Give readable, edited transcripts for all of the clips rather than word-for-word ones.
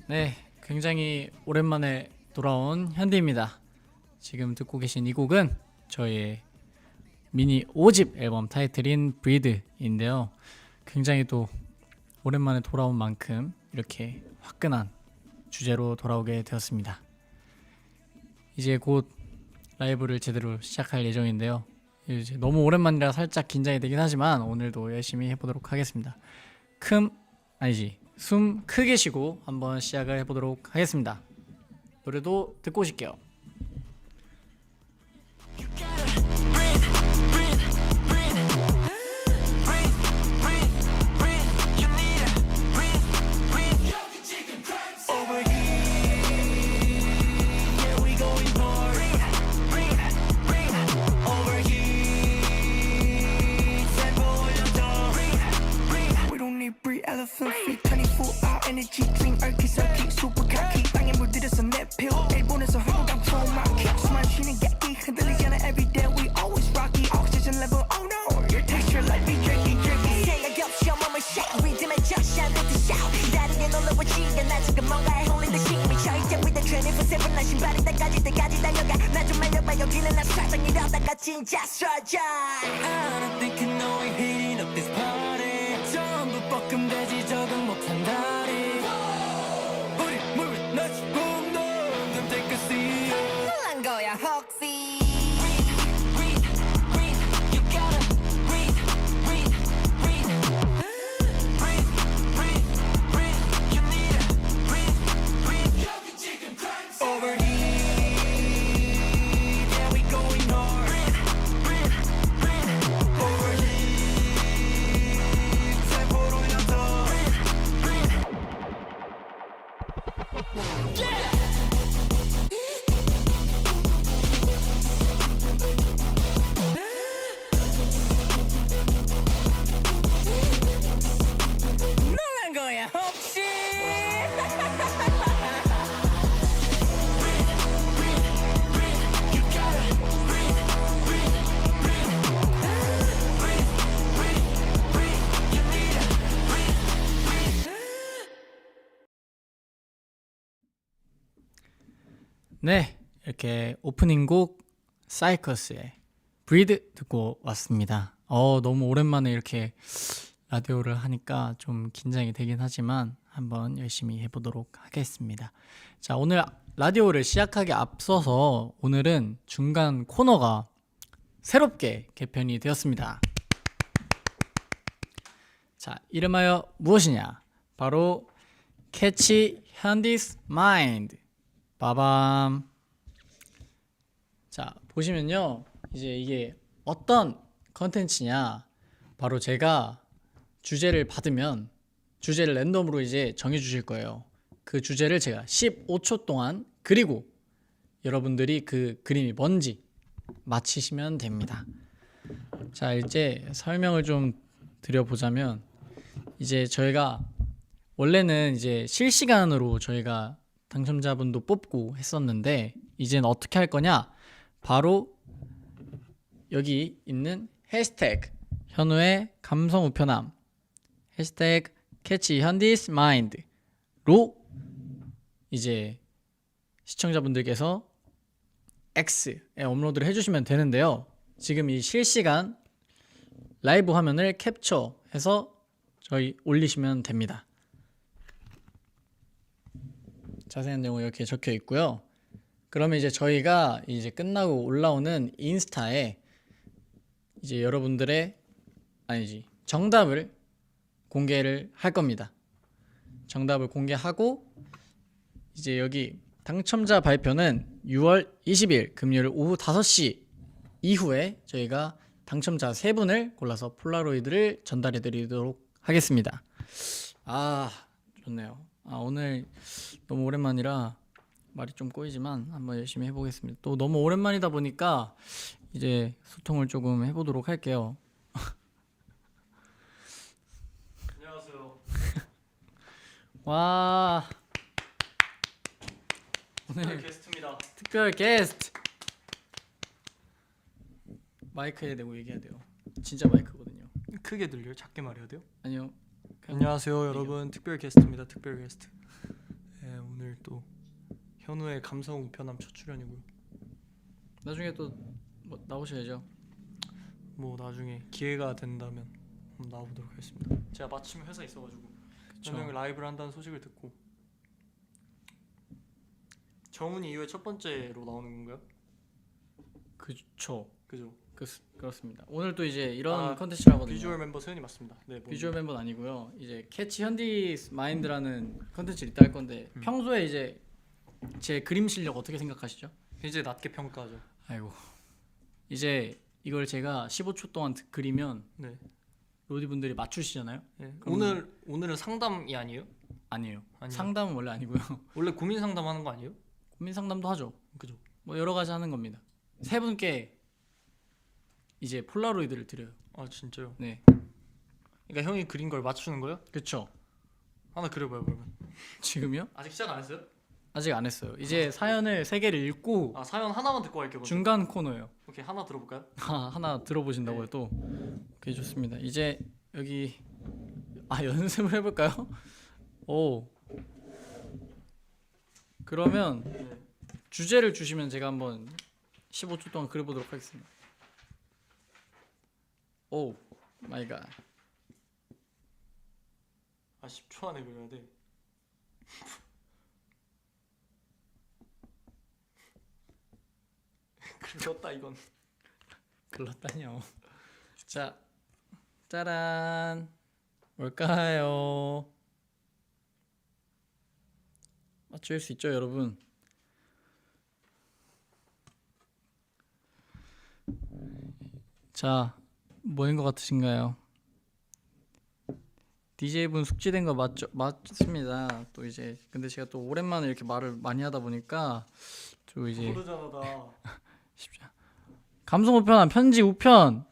네, 굉장히 오랜만에 돌아온 현디입니다. 지금 듣고 계신 이 곡은 저희의 미니 5집 앨범 타이틀인 브리드인데요. 굉장히 또 오랜만에 돌아온 만큼 이렇게 화끈한 주제로 돌아오게 되었습니다. 이제 곧 라이브를 제대로 시작할 예정인데요. 이제 너무 오랜만이라 살짝 긴장이 되긴 하지만 오늘도 열심히 해보도록 하겠습니다. 숨 크게 쉬고 한번 시작을 해보도록 하겠습니다. 노래도 듣고 오실게요. Elephant free 24-hour energy drink 얼키설키 super khaki 땅에 물들여서 내 pill 일본에서 한국감 처음 막히 숨만 쉬는 게 흔들리잖아 everyday we always rocky oxygen level oh no your texture like me jerky jerky 생각이 없이 온몸을 shake 리듬에 just shout with the shout 다르게 놀라워지게 나 지금 뭔가에 홀린 듯이 미쳐 있대 with the 24/7 나 신발이 때까지 달려가 나 좀 말려봐 여기는 나 사정 이러다가 진짜 쓰러져 I don't think you know we're heating up this party 뻐끔대지 적응 못한 다리 우리 물 나치 봄도 Don't take a seat 놀란 거야 혹시 You gotta breathe You need to breathe 여기 지금 crimes overheat Yeah we going hard overheat 놀란 거야 혹시 네, 이렇게 오프닝 곡 사이커스의 브리드 듣고 왔습니다. 너무 오랜만에 이렇게 라디오를 하니까 좀 긴장이 되긴 하지만 한번 열심히 해보도록 하겠습니다. 자, 오늘 라디오를 시작하기 앞서서 오늘은 중간 코너가 새롭게 개편이 되었습니다. 자, 이름하여 무엇이냐? 바로 Catchy Handy's Mind. 빠밤. 자, 보시면요, 이제 이게 어떤 컨텐츠냐, 바로 제가 주제를 받으면 주제를 랜덤으로 이제 정해 주실 거예요. 그 주제를 제가 15초 동안 그리고 여러분들이 그 그림이 뭔지 맞히시면 됩니다. 자, 이제 설명을 좀 드려보자면, 이제 저희가 원래는 이제 실시간으로 저희가 당첨자분도 뽑고 했었는데, 이제는 어떻게 할 거냐? 바로 여기 있는 해시태그 현우의 감성 우편함, 해시태그 캐치 현디스 마인드로 이제 시청자분들께서 X에 업로드를 해주시면 되는데요. 지금 이 실시간 라이브 화면을 캡처해서 저희 올리시면 됩니다. 자세한 내용은 이렇게 적혀 있고요. 그러면 이제 저희가 이제 끝나고 올라오는 인스타에 이제 여러분들의 정답을 공개를 할 겁니다. 정답을 공개하고 이제 여기 당첨자 발표는 6월 20일 금요일 오후 5시 이후에 저희가 당첨자 3분을 골라서 폴라로이드를 전달해 드리도록 하겠습니다. 좋네요. 오늘 너무 오랜만이라 말이 좀 꼬이지만 한번 열심히 해보겠습니다. 또 너무 오랜만이다 보니까 이제 소통을 조금 해보도록 할게요. 안녕하세요. 와, 오늘 게스트입니다. 특별 게스트. 마이크에 대고 얘기해야 돼요. 진짜 마이크거든요. 크게 들려요? 작게 말해야 돼요? 아니요. 안녕하세요 얘기해요. 여러분, 특별 게스트입니다. 특별 게스트. 오늘 또 현우의 감성 우편함 첫 출연이고요. 나중에 또 뭐 나오셔야죠. 뭐 나중에 기회가 된다면 한번 나와보도록 하겠습니다. 제가 마침 회사 있어가지고 현우 형이 라이브를 한다는 소식을 듣고 정훈이 이후에 첫 번째로 나오는 건가요? 그쵸. 그죠? 그렇습니다. 오늘 또 이제 이런 아, 컨텐츠를 하거든요. 비주얼 멤버 세훈이 맞습니다. 네, 뭐 비주얼 멤버는 아니고요. 이제 캐치 현디 마인드라는 컨텐츠를 이따 할 건데 평소에 이제 제 그림 실력 어떻게 생각하시죠? 이제 낮게 평가하죠. 아이고 이제 이걸 제가 15초 동안 그리면 네. 로디 분들이 맞추시잖아요. 네. 그럼- 오늘은 상담이 아니에요? 아니에요. 아니요. 상담은 원래 아니고요. 원래 고민 상담하는 거 아니에요? 고민 상담도 하죠. 그죠? 뭐 여러 가지 하는 겁니다. 세 분께 이제 폴라로이드를 드려요. 아 진짜요? 네, 그러니까 형이 그린 걸 맞추는 거요? 그렇죠. 하나 그려봐요 그러면. 지금요? 아직 시작 안 했어요? 아직 안 했어요. 이제 사연을 세 개를 읽고 아 사연 하나만 듣고 갈게요. 먼저. 중간 코너예요. 오케이 하나 들어볼까요? 하나 들어보신다고요 네. 또? 오케이 좋습니다. 이제 여기 연습을 해볼까요? 오. 그러면 네. 주제를 주시면 제가 한번 15초 동안 그려보도록 하겠습니다. 오 마이 갓. 아 10초 안에 그려야 돼. 글렀다 이건. 글렀다뇨. 자, 짜란. 뭘까요? 맞출 수 있죠, 여러분? 자, 뭐인 것 같으신가요? DJ분 숙지된 거 맞죠? 맞습니다. 또 이제 근데 제가 또 오랜만에 이렇게 말을 많이 하다 보니까 또 이제 모르잖아. 쉽지 않아. 감성 우편한 편지 우편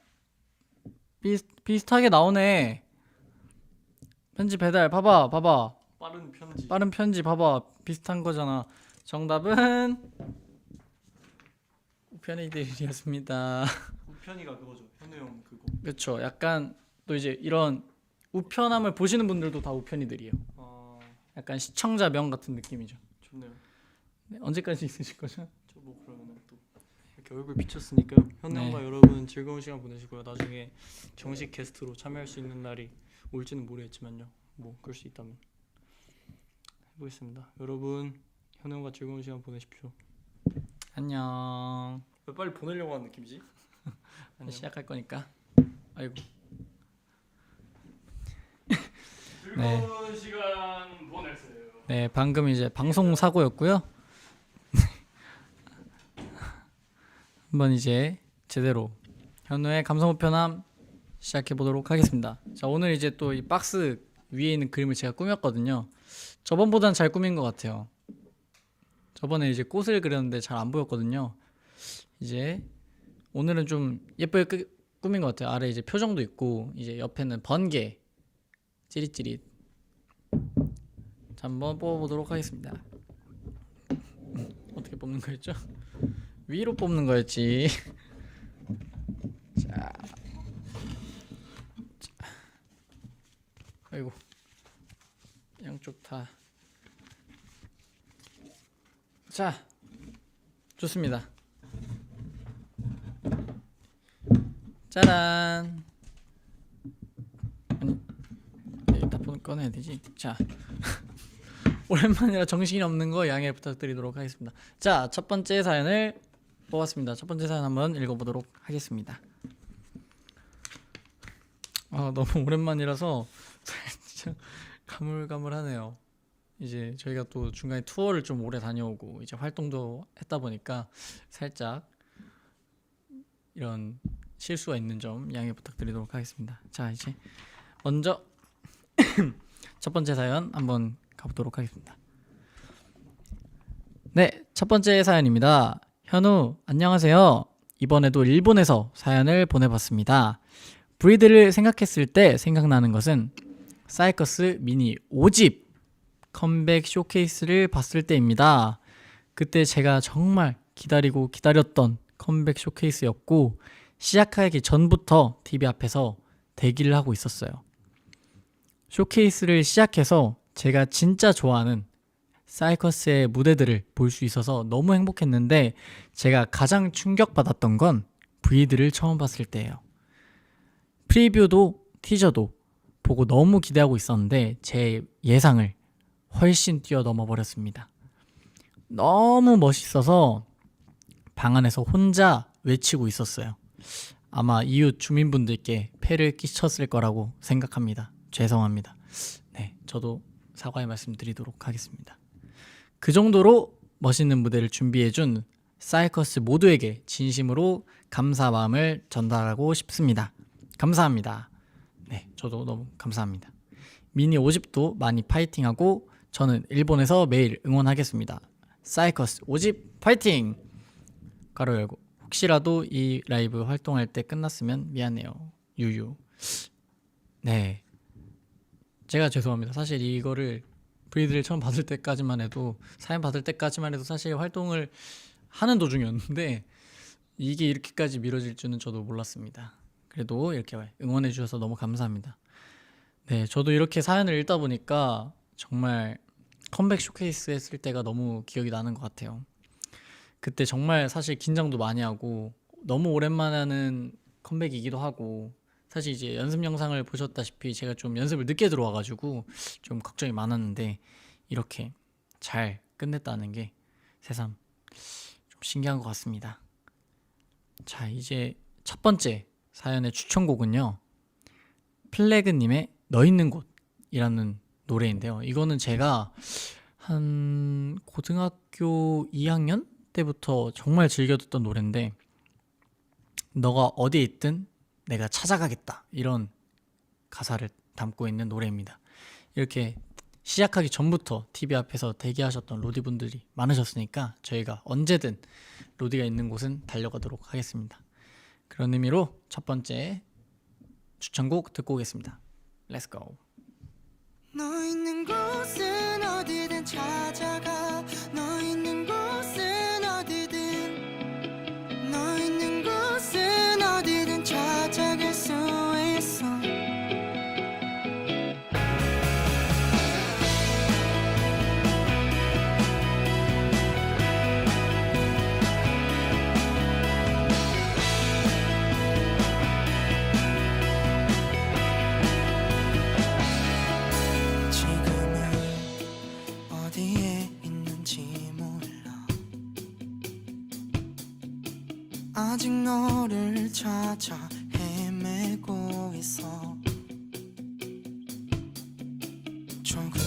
비슷하게 나오네. 편지 배달 봐봐 빠른 편지. 빠른 편지 봐봐 비슷한 거잖아. 정답은 우편이들이었습니다. 우편이가 그거죠. 현우 형 그거. 그렇죠. 약간 또 이제 이런 우편함을 보시는 분들도 다 우편이들이에요. 아 약간 시청자 명 같은 느낌이죠. 좋네요. 네, 언제까지 있으실 거죠? 저 뭐 그러면은 또 이렇게 얼굴 비쳤으니까요. 현우 네. 형과 여러분 즐거운 시간 보내시고요. 나중에 정식 게스트로 참여할 수 있는 날이 올지는 모르겠지만요. 뭐 그럴 수 있다면 해보겠습니다. 여러분 현우 형과 즐거운 시간 보내십시오. 안녕. 왜 빨리 보내려고 하는 느낌이지? 안녕. 시작할 거니까. 아이고. 즐거운 시간 보내세요. 네, 방금 이제 방송 사고였고요. 한번 이제 제대로 현우의 감성 우편함 시작해 보도록 하겠습니다. 자, 오늘 이제 또 이 박스 위에 있는 그림을 제가 꾸몄거든요. 저번보단 잘 꾸민 것 같아요. 저번에 이제 꽃을 그렸는데 잘 안 보였거든요. 이제 오늘은 좀 예쁘게 꾸민 것 같아요. 아래 이제 표정도 있고 이제 옆에는 번개 찌릿찌릿. 자, 한번 뽑아보도록 하겠습니다. 어떻게 뽑는 거였죠? 위로 뽑는 거였지. 자, 아이고 양쪽 다. 자, 좋습니다. 짜란. 아니, 다 꺼내야 되지. 자. 오랜만이라 정신이 없는 거 양해 부탁드리도록 하겠습니다. 자, 첫 번째 사연을 뽑았습니다. 첫 번째 사연 한번 읽어보도록 하겠습니다. 너무 오랜만이라서 진짜 가물가물하네요. 이제 저희가 또 중간에 투어를 좀 오래 다녀오고 이제 활동도 했다 보니까 살짝 이런 실수가 있는 점 양해 부탁드리도록 하겠습니다. 자, 이제 먼저 첫 번째 사연 한번 가보도록 하겠습니다. 네, 첫 번째 사연입니다. 현우, 안녕하세요. 이번에도 일본에서 사연을 보내봤습니다. 브리드를 생각했을 때 생각나는 것은 사이커스 미니 5집 컴백 쇼케이스를 봤을 때입니다. 그때 제가 정말 기다리고 기다렸던 컴백 쇼케이스였고 시작하기 전부터 TV 앞에서 대기를 하고 있었어요. 쇼케이스를 시작해서 제가 진짜 좋아하는 사이커스의 무대들을 볼 수 있어서 너무 행복했는데 제가 가장 충격받았던 건 브이드를 처음 봤을 때예요. 프리뷰도 티저도 보고 너무 기대하고 있었는데 제 예상을 훨씬 뛰어넘어 버렸습니다. 너무 멋있어서 방 안에서 혼자 외치고 있었어요. 아마 이웃 주민분들께 폐를 끼쳤을 거라고 생각합니다. 죄송합니다. 네, 저도 사과의 말씀 드리도록 하겠습니다. 그 정도로 멋있는 무대를 준비해준 사이커스 모두에게 진심으로 감사 마음을 전달하고 싶습니다. 감사합니다. 네, 저도 너무 감사합니다. 미니 5집도 많이 파이팅하고 저는 일본에서 매일 응원하겠습니다. 사이커스 5집 파이팅! 가로 열고 혹시라도 이 라이브 활동할 때 끝났으면 미안해요. 유유. 네, 제가 죄송합니다. 사실 이거를 브리드를 처음 받을 때까지만 해도 사연 받을 때까지만 해도 사실 활동을 하는 도중이었는데 이게 이렇게까지 미뤄질 줄은 저도 몰랐습니다. 그래도 이렇게 응원해 주셔서 너무 감사합니다. 네, 저도 이렇게 사연을 읽다 보니까 정말 컴백 쇼케이스 했을 때가 너무 기억이 나는 것 같아요. 그때 정말 사실 긴장도 많이 하고 너무 오랜만에 하는 컴백이기도 하고 사실 이제 연습 영상을 보셨다시피 제가 좀 연습을 늦게 들어와가지고 좀 걱정이 많았는데 이렇게 잘 끝냈다는 게 새삼 좀 신기한 것 같습니다. 자, 이제 첫 번째 사연의 추천곡은요, 플래그님의 너 있는 곳이라는 노래인데요. 이거는 제가 한 고등학교 2학년 때부터 정말 즐겨 듣던 노래인데 너가 어디에 있든 내가 찾아가겠다 이런 가사를 담고 있는 노래입니다. 이렇게 시작하기 전부터 TV 앞에서 대기하셨던 로디분들이 많으셨으니까 저희가 언제든 로디가 있는 곳은 달려가도록 하겠습니다. 그런 의미로 첫 번째 추천곡 듣고 오겠습니다. Let's go. 너 있는 곳은 어디든 찾아가. 너 있는 곳은 어디든. 너 있는 곳은 어디든 찾아갈 수 있어. 아직 너를 찾아 헤매고 있어. 조금 더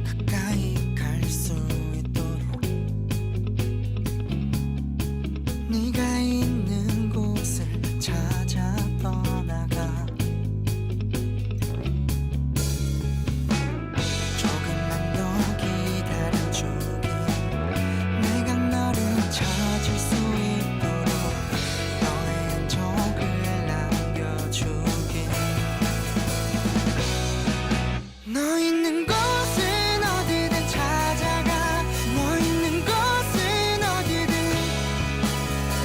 가까이 갈 수 있도록 네가 있는 곳을 찾아 떠나가. 조금만 더 기다려주길. 내가 너를 찾을 수 너 있는 곳은 어디든 찾아가. 너 있는 곳은 어디든.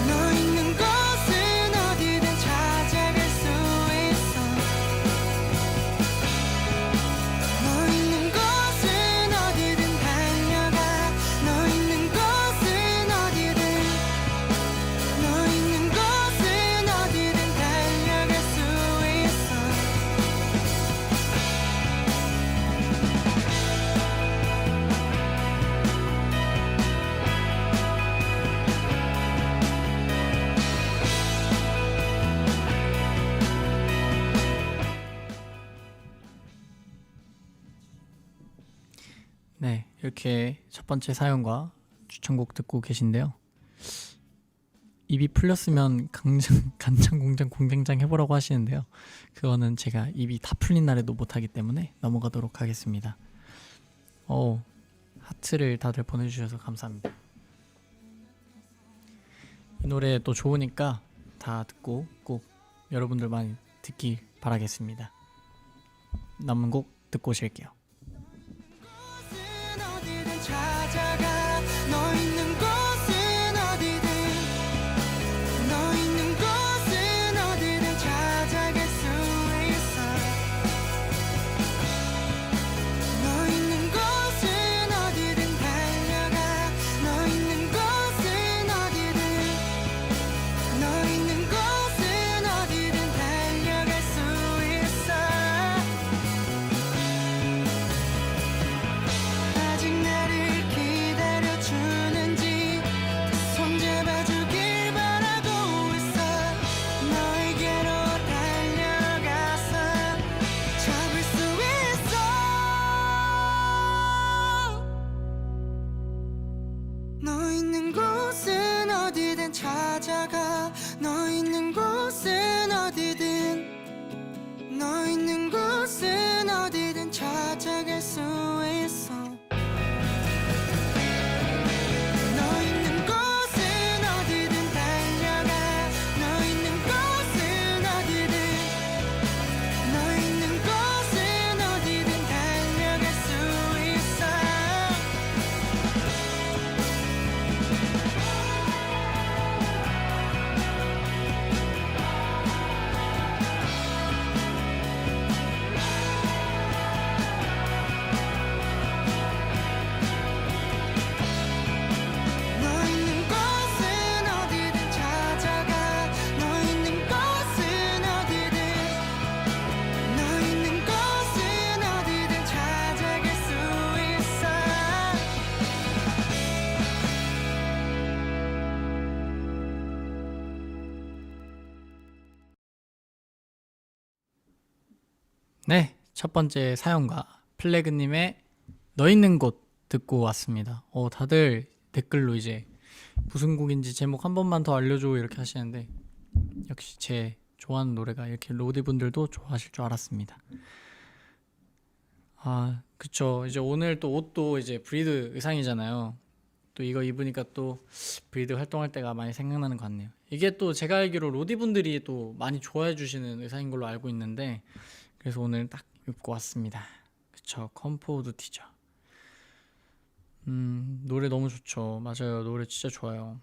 너 있는 곳은 어디든 찾아갈 수 있어. 너 있는 곳은 어디든 달려가. 너 있는 곳은 어디든. 너 있는 곳은 어디든 달려갈 수 있어. 네, 이렇게 첫 번째 사연과 추천곡 듣고 계신데요. 입이 풀렸으면 간장 공장 공장장 해보라고 하시는데요. 그거는 제가 입이 다 풀린 날에도 못하기 때문에 넘어가도록 하겠습니다. 하트를 다들 보내주셔서 감사합니다. 이 노래 또 좋으니까 다 듣고 꼭 여러분들 많이 듣길 바라겠습니다. 남은 곡 듣고 오실게요. 어디든 찾아가. 너 있는 곳은 어디든. 너 있는 곳은 어디든 찾아갈 수 있어. 너 있는 곳은 어디든 찾아가 너 있는 곳은 어디든 너 있는 곳은 어디든 찾아갈 수 있어 너 있는 곳은 어디든 달려가 너 있는 곳은 어디든 너 있는 곳은 어디든 달려갈 수 있어 너 있는 곳은 어디든 찾아가 너 있는 곳은 어디든 너 있는 곳은 어디든 찾아갈 수 있어 네, 첫 번째 사연과 플래그님의 너 있는 곳 듣고 왔습니다. 다들 댓글로 이제 무슨 곡인지 제목 한 번만 더 알려줘 이렇게 하시는데 역시 제 좋아하는 노래가 이렇게 로디분들도 좋아하실 줄 알았습니다. 아, 그쵸. 이제 오늘 또 옷도 이제 브리드 의상이잖아요. 또 이거 입으니까 또 브리드 활동할 때가 많이 생각나는 것 같네요. 이게 또 제가 알기로 로디분들이 또 많이 좋아해 주시는 의상인 걸로 알고 있는데 그래서 오늘 딱 입고 왔습니다. 그쵸. 컴포드 티죠. 노래 너무 좋죠. 맞아요. 노래 진짜 좋아요.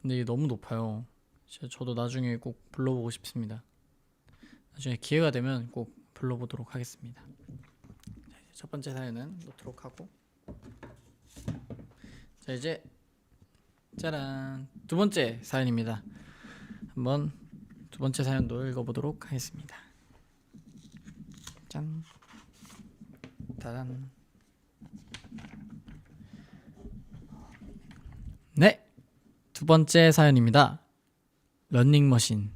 근데 이게 너무 높아요. 진짜 저도 나중에 꼭 불러보고 싶습니다. 나중에 기회가 되면 꼭 불러보도록 하겠습니다. 자, 이제 첫 번째 사연은 놓도록 하고 자 이제 짜란 두 번째 사연입니다. 한번 두 번째 사연도 읽어보도록 하겠습니다. 짠 따단 네! 두 번째 사연입니다. 러닝머신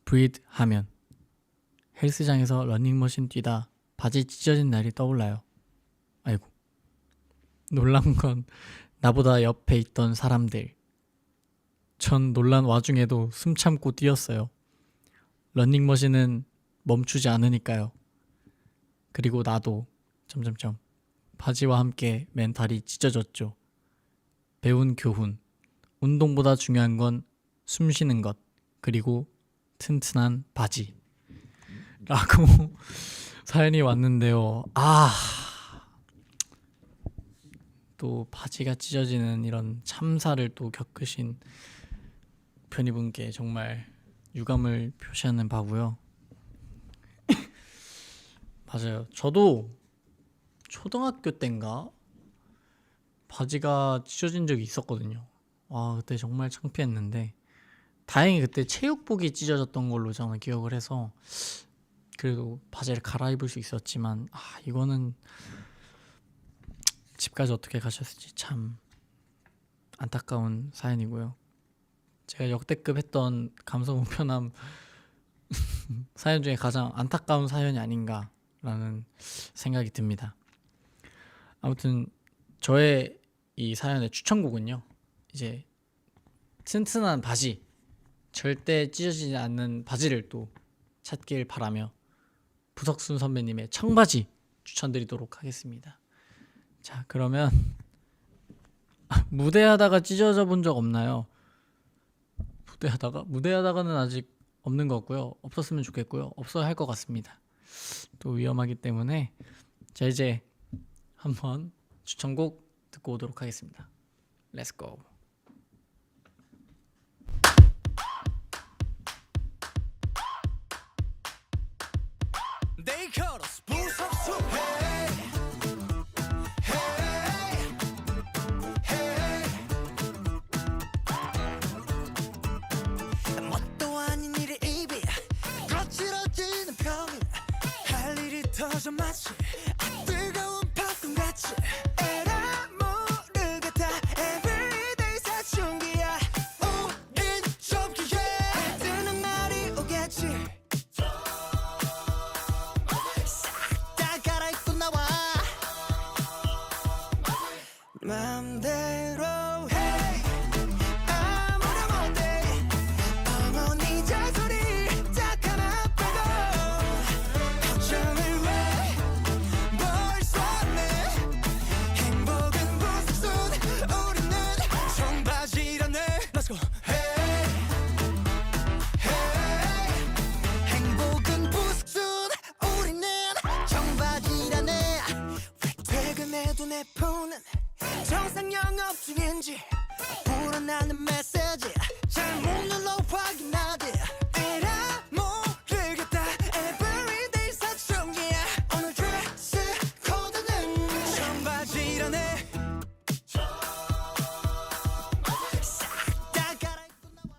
브리드 하면 헬스장에서 러닝머신 뛰다 바지 찢어진 날이 떠올라요. 아이고 놀란 건 나보다 옆에 있던 사람들. 전 놀란 와중에도 숨 참고 뛰었어요. 러닝머신은 멈추지 않으니까요. 그리고 나도 점점점 바지와 함께 멘탈이 찢어졌죠. 배운 교훈. 운동보다 중요한 건 숨 쉬는 것. 그리고 튼튼한 바지. 라고 사연이 왔는데요. 또 바지가 찢어지는 이런 참사를 또 겪으신 편이분께 정말 유감을 표시하는 바고요. 맞아요. 저도 초등학교 때인가 바지가 찢어진 적이 있었거든요. 와, 그때 정말 창피했는데 다행히 그때 체육복이 찢어졌던 걸로 저는 기억을 해서 그래도 바지를 갈아입을 수 있었지만 이거는 집까지 어떻게 가셨을지 참 안타까운 사연이고요. 제가 역대급 했던 감성 우편함 사연 중에 가장 안타까운 사연이 아닌가라는 생각이 듭니다. 아무튼 저의 이 사연의 추천곡은요, 이제 튼튼한 바지, 절대 찢어지지 않는 바지를 또 찾길 바라며 부석순 선배님의 청바지 추천드리도록 하겠습니다. 자, 그러면 무대하다가 찢어져 본 적 없나요? 무대하다가는 아직 없는 것 같고요. 없었으면 좋겠고요. 없어야 할 것 같습니다. 또 위험하기 때문에. 자, 이제 한번 추천곡 듣고 오도록 하겠습니다. Let's go. They call us 부석순. Hey, hey, hey. 뭣도 아닌 일의 입이 거칠어지는 평일. 할 일이 터져 마치 뜨거운 팥꿈같이. 에라 모르게 다 everyday 사춘기야. 우린 좀 기해. 뜨는 날이 오겠지. 맘대로 해. 휴대폰은 정상 영업 중인지 불어나는 메시지 잘못 눌러 확인하지 에라 모르겠다 Everyday 사춘기야 오늘 드레스 코드는 청바지라네 싹 다 갈아입고 나와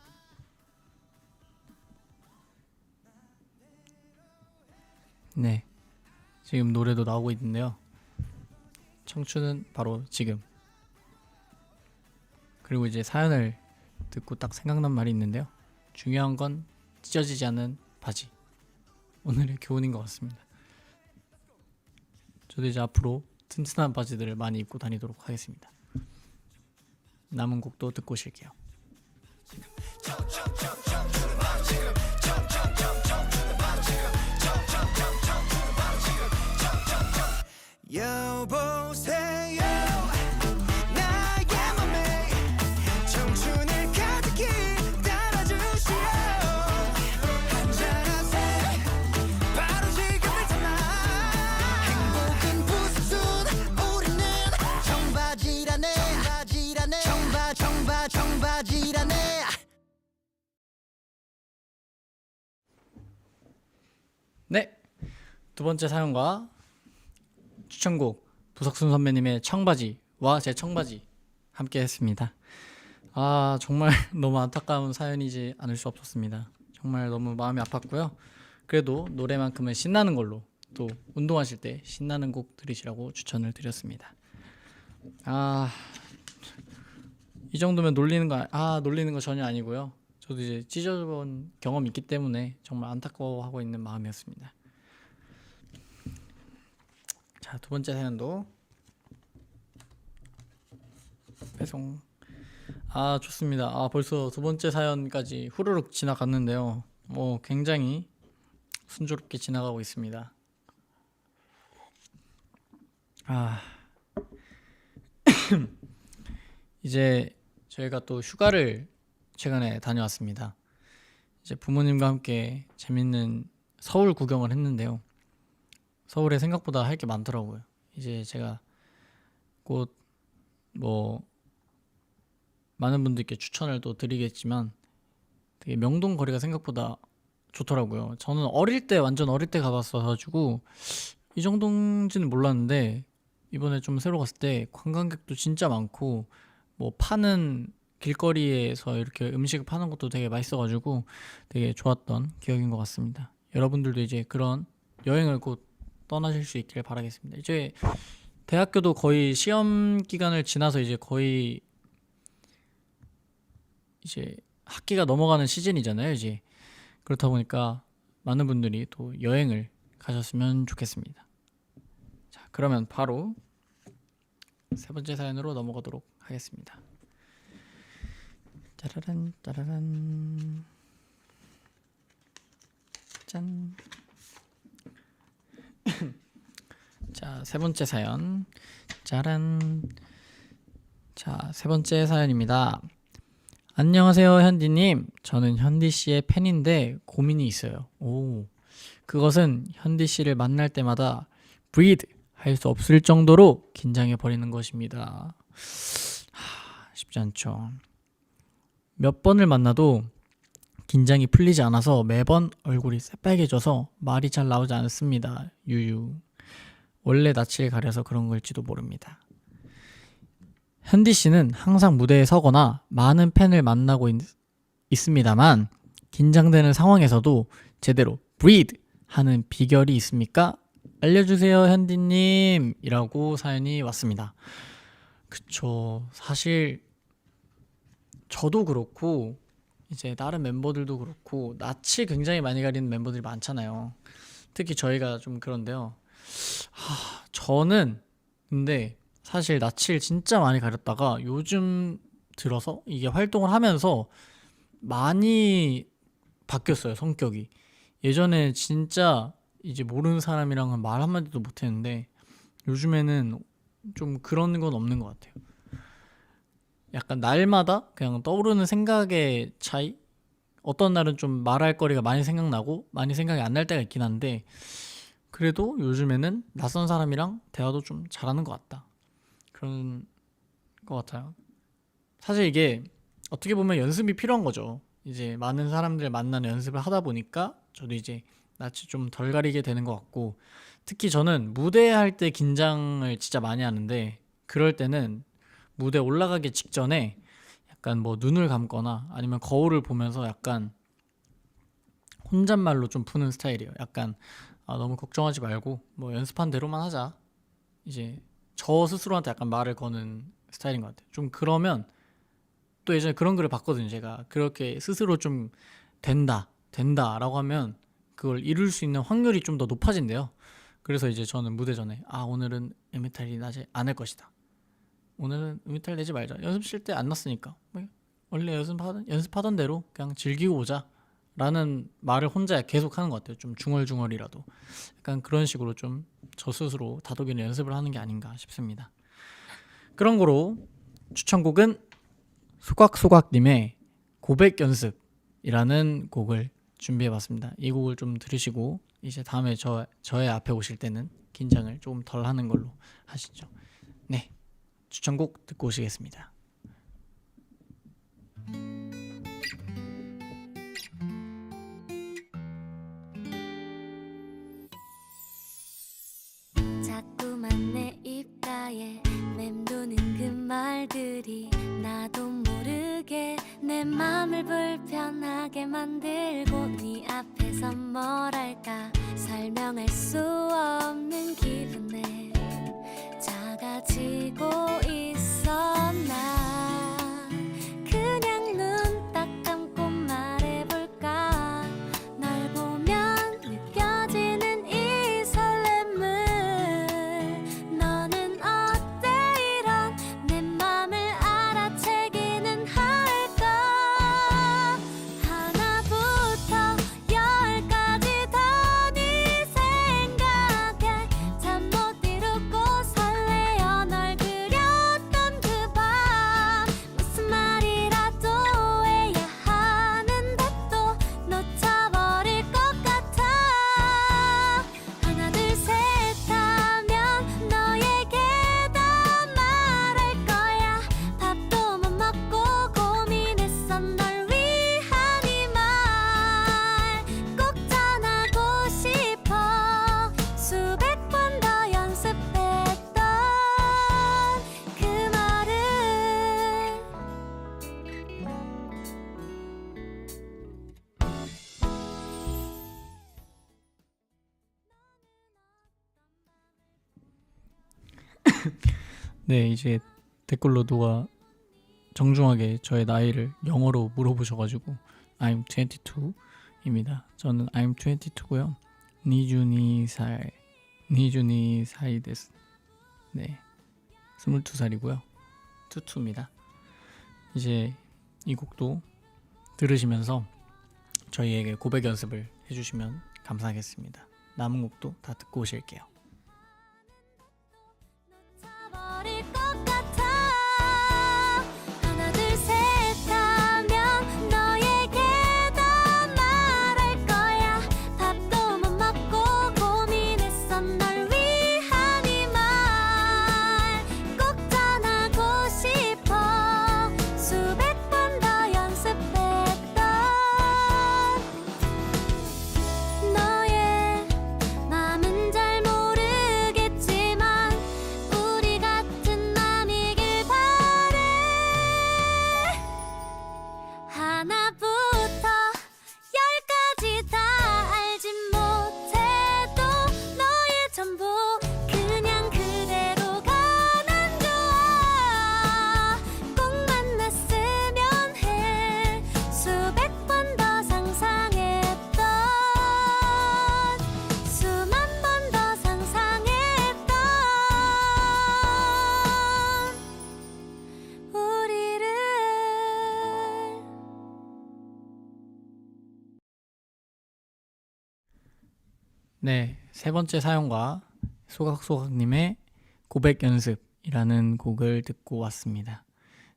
네, 지금 노래도 나오고 있는데요. 청춘은 바로 지금. 그리고 이제 사연을 듣고 딱 생각난 말이 있는데요. 중요한 건 찢어지지 않는 바지. 오늘의 교훈인 것 같습니다. 저도 이제 앞으로 튼튼한 바지들을 많이 입고 다니도록 하겠습니다. 남은 곡도 듣고 오실게요. 여보세요 나의 맘에 청춘을 가득히 따라주시오 한잔하세 바로 지금을 담아 행복은 부수순 우리는 청바지라네 청바지라네 네, 두 번째 사연과 추천곡 부석순 선배님의 청바지와 제 청바지 함께 했습니다. 아, 정말 너무 안타까운 사연이지 않을 수 없었습니다. 정말 너무 마음이 아팠고요. 그래도 노래만큼은 신나는 걸로, 또 운동하실 때 신나는 곡 들으시라고 추천을 드렸습니다. 이 정도면 놀리는 거 전혀 아니고요. 저도 이제 찢어본 경험이 있기 때문에 정말 안타까워하고 있는 마음이었습니다. 자, 두 번째 사연도 배송. 좋습니다. 벌써 두 번째 사연까지 후루룩 지나갔는데요. 굉장히 순조롭게 지나가고 있습니다. 이제 저희가 또 휴가를 최근에 다녀왔습니다. 이제 부모님과 함께 재밌는 서울 구경을 했는데요. 서울에 생각보다 할 게 많더라고요. 이제 제가 곧 많은 분들께 추천을 또 드리겠지만 되게 명동 거리가 생각보다 좋더라고요. 저는 완전 어릴 때 가봤어가지고 이 정도인지는 몰랐는데 이번에 좀 새로 갔을 때 관광객도 진짜 많고 파는 길거리에서 이렇게 음식을 파는 것도 되게 맛있어가지고 되게 좋았던 기억인 것 같습니다. 여러분들도 이제 그런 여행을 곧 떠나실 수 있길 바라겠습니다. 이제 대학교도 거의 시험 기간을 지나서 이제 거의 이제 학기가 넘어가는 시즌이잖아요. 이제 그렇다 보니까 많은 분들이 또 여행을 가셨으면 좋겠습니다. 자, 그러면 바로 세 번째 사연으로 넘어가도록 하겠습니다. 짜라란 짜라란 짠. 자, 세 번째 사연. 짜란. 자, 세 번째 사연입니다. 안녕하세요, 현디님. 저는 현디 씨의 팬인데 고민이 있어요. 그것은 현디 씨를 만날 때마다 breathe 할 수 없을 정도로 긴장해 버리는 것입니다. 쉽지 않죠. 몇 번을 만나도 긴장이 풀리지 않아서 매번 얼굴이 새빨개져서 말이 잘 나오지 않습니다. 유유. 원래 낯을 가려서 그런 걸지도 모릅니다. 현디 씨는 항상 무대에 서거나 많은 팬을 만나고 있습니다만 긴장되는 상황에서도 제대로 breathe 하는 비결이 있습니까? 알려주세요, 현디님. 이라고 사연이 왔습니다. 그쵸. 사실 저도 그렇고 이제 다른 멤버들도 그렇고 낯이 굉장히 많이 가리는 멤버들이 많잖아요. 특히 저희가 좀 그런데요. 저는 근데 사실 낯을 진짜 많이 가렸다가 요즘 들어서 이게 활동을 하면서 많이 바뀌었어요, 성격이. 예전에 진짜 이제 모르는 사람이랑은 말 한마디도 못했는데 요즘에는 좀 그런 건 없는 것 같아요. 약간 날마다 그냥 떠오르는 생각의 차이? 어떤 날은 좀 말할 거리가 많이 생각나고 많이 생각이 안 날 때가 있긴 한데 그래도 요즘에는 낯선 사람이랑 대화도 좀 잘하는 것 같다. 그런 것 같아요. 사실 이게 어떻게 보면 연습이 필요한 거죠. 이제 많은 사람들 만나는 연습을 하다 보니까 저도 이제 낯이 좀 덜 가리게 되는 것 같고, 특히 저는 무대할 때 긴장을 진짜 많이 하는데, 그럴 때는 무대 올라가기 직전에 약간 뭐 눈을 감거나 아니면 거울을 보면서 약간 혼잣말로 좀 푸는 스타일이에요. 약간 너무 걱정하지 말고 뭐 연습한 대로만 하자, 이제 저 스스로한테 약간 말을 거는 스타일인 것 같아요. 좀 그러면, 또 예전에 그런 글을 봤거든요. 제가 그렇게 스스로 좀 된다라고 하면 그걸 이룰 수 있는 확률이 좀 더 높아진대요. 그래서 이제 저는 무대 전에 오늘은 음이탈이 나지 않을 것이다, 오늘은 음이탈 내지 말자, 연습실 때 안 났으니까 뭐 원래 연습하던 대로 그냥 즐기고 오자 라는 말을 혼자 계속 하는 것 같아요. 좀 중얼중얼이라도 약간 그런 식으로 좀 저 스스로 다독이는 연습을 하는 게 아닌가 싶습니다. 그런 거로 추천곡은 소각소각님의 고백 연습이라는 곡을 준비해봤습니다. 이 곡을 좀 들으시고 이제 다음에 저의 앞에 오실 때는 긴장을 조금 덜 하는 걸로 하시죠. 네, 추천곡 듣고 오시겠습니다. 자꾸만 내 입가에 맴도는 그 말들이 나도 모르게 내 맘을 불편하게 만들고 네 앞에서 뭐랄까 설명할 수 없는 기분에 작아지고 있어. 나 그냥 눈 딱 감고 말해볼까. 널 보면 느껴지는 이 설렘을. 너는 어때 이런 내 맘을 알아채기는 할까. 하나부터 열까지 다 네 생각에 잠 못 이루고 설레어 널 그렸던 그 밤. 무슨 말이라도 해야 하는데 또 놓쳐버릴 것 같아. 하나 둘 셋 하면 너에게 다 말할 거야. 밥도 못 먹고 고민했어 널 위한 이 말. 꼭 전하고 싶어. 수백 번 더 연습했던 그 말을. 네, 이제 댓글로 누가 정중하게 저의 나이를 영어로 물어보셔가지고 I'm 22입니다. 저는 I'm 22고요. 22살 데스. 네, 22살이고요. 투투입니다. 이제 이 곡도 들으시면서 저희에게 고백 연습을 해주시면 감사하겠습니다. 남은 곡도 다 듣고 오실게요. 버릴 것 같아. 하나 둘 셋 하면 너에게 다 말할 거야. 밥도 못 먹고 고민했어 널 위한 이 말. 꼭 전하고 싶어. 수백 번 더 연습했던 너의 맘은 잘 모르겠지만 우리 같은 맘이길 바래. 하나부터 열까지 다 알진 못해도 너의 전부 그냥 그대로가 난 좋아. 꼭 만났으면 해. 수백 번 더 상상했던 수만 번 더 상상했던 우리를. 네, 세 번째 사연과 소각소각님의 고백 연습이라는 곡을 듣고 왔습니다.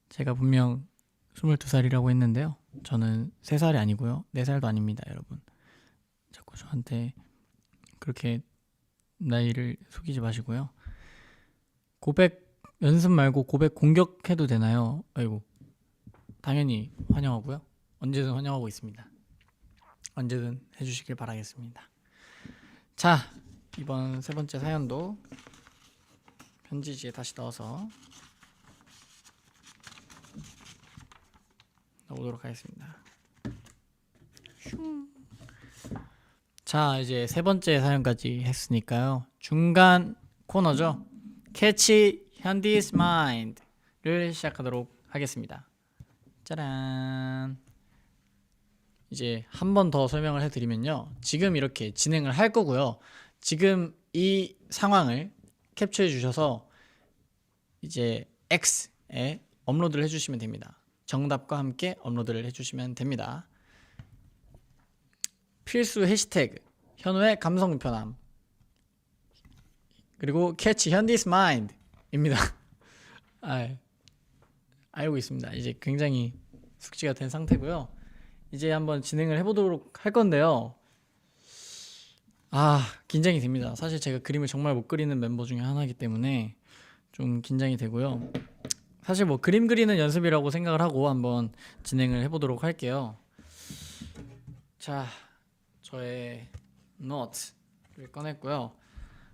제가 분명 22살이라고 했는데요. 저는 3살이 아니고요. 4살도 아닙니다, 여러분. 자꾸 저한테 그렇게 나이를 속이지 마시고요. 고백 연습 말고 고백 공격해도 되나요? 아이고. 당연히 환영하고요. 언제든 환영하고 있습니다. 언제든 해주시길 바라겠습니다. 자, 이번 세 번째 사연도 편지지에 다시 넣어서 넣어보도록 하겠습니다. 자, 이제 세 번째 사연까지 했으니까요. 중간 코너죠. Catch 현디's Mind를 시작하도록 하겠습니다. 짜란. 이제 한 번 더 설명을 해드리면요. 지금 이렇게 진행을 할 거고요. 지금 이 상황을 캡처해 주셔서 이제 X에 업로드를 해주시면 됩니다. 정답과 함께 업로드를 해주시면 됩니다. 필수 해시태그 현우의 감성 우편함 그리고 캐치 현디's mind입니다. 알고 있습니다. 이제 굉장히 숙지가 된 상태고요. 이제 한번 진행을 해보도록 할 건데요. 긴장이 됩니다. 사실 제가 그림을 정말 못 그리는 멤버 중에 하나이기 때문에 좀 긴장이 되고요. 사실 뭐 그림 그리는 연습이라고 생각을 하고 한번 진행을 해보도록 할게요. 자, 저의 노트를 꺼냈고요.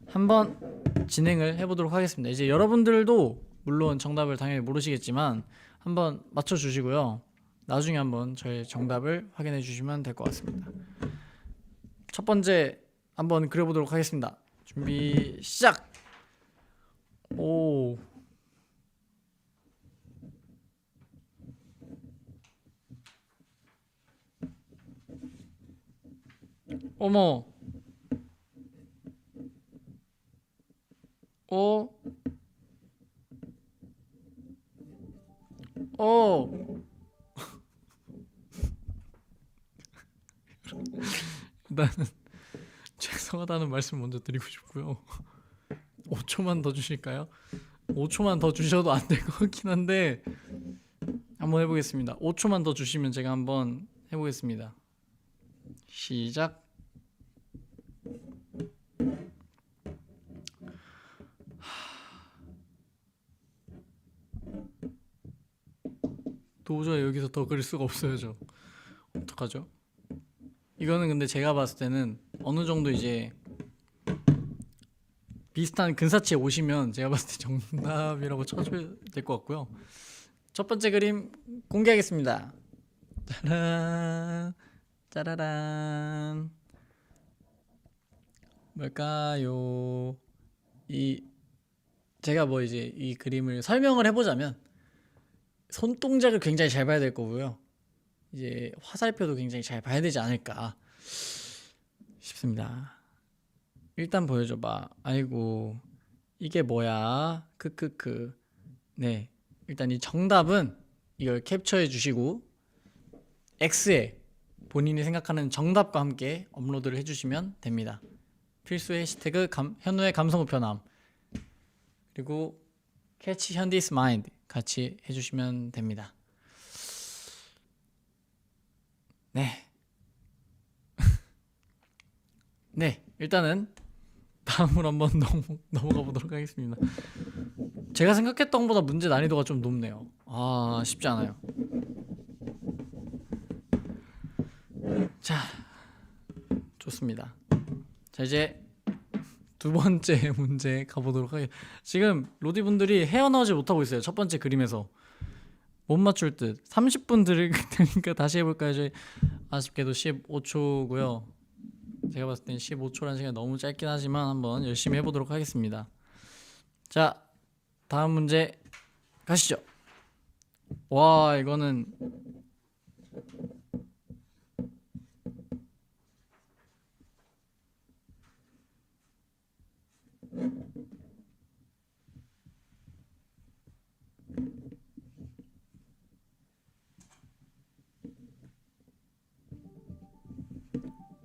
한번 진행을 해보도록 하겠습니다. 이제 여러분들도 물론 정답을 당연히 모르시겠지만 한번 맞춰주시고요. 나중에 한번 저의 정답을 확인해 주시면 될 것 같습니다. 첫 번째 한번 그려보도록 하겠습니다. 준비 시작! 오, 어머, 나는 죄송하다는 말씀 먼저 드리고 싶고요. 5초만 더 주실까요? 5초만 더 주셔도 안 될 것 같긴 한데 한번 해보겠습니다. 5초만 더 주시면 제가 한번 해보겠습니다. 시작. 도저히 여기서 더 그릴 수가 없어요. 저 어떡하죠? 이거는 근데 제가 봤을 때는 어느 정도 이제 비슷한 근사치에 오시면 제가 봤을 때 정답이라고 쳐줘야 될 것 같고요. 첫 번째 그림 공개하겠습니다. 짜란, 짜라란. 뭘까요? 제가 뭐 이제 이 그림을 설명을 해보자면 손동작을 굉장히 잘 봐야 될 거고요. 이제 화살표도 굉장히 잘 봐야 되지 않을까 싶습니다. 일단 보여줘봐. 아이고, 이게 뭐야? 크크크. 네, 일단 이 정답은 이걸 캡처해 주시고 X에 본인이 생각하는 정답과 함께 업로드를 해주시면 됩니다. 필수 해시태그 현우의 감성 우편함 그리고 캐치 현디's mind 같이 해주시면 됩니다. 네. 네, 일단은 다음으로 한번 넘어가 보도록 하겠습니다. 제가 생각했던 것보다 문제 난이도가 좀 높네요. 쉽지 않아요. 자, 좋습니다. 자, 이제 두 번째 문제 가보도록 하겠습니다. 지금 로디 분들이 헤어나오지 못하고 있어요. 첫 번째 그림에서 못 맞출 듯. 30분 들을 테니까 다시 해볼까요? 저희 아쉽게도 15초고요. 제가 봤을 땐 15초라는 시간이 너무 짧긴 하지만 한번 열심히 해보도록 하겠습니다. 자, 다음 문제 가시죠. 와, 이거는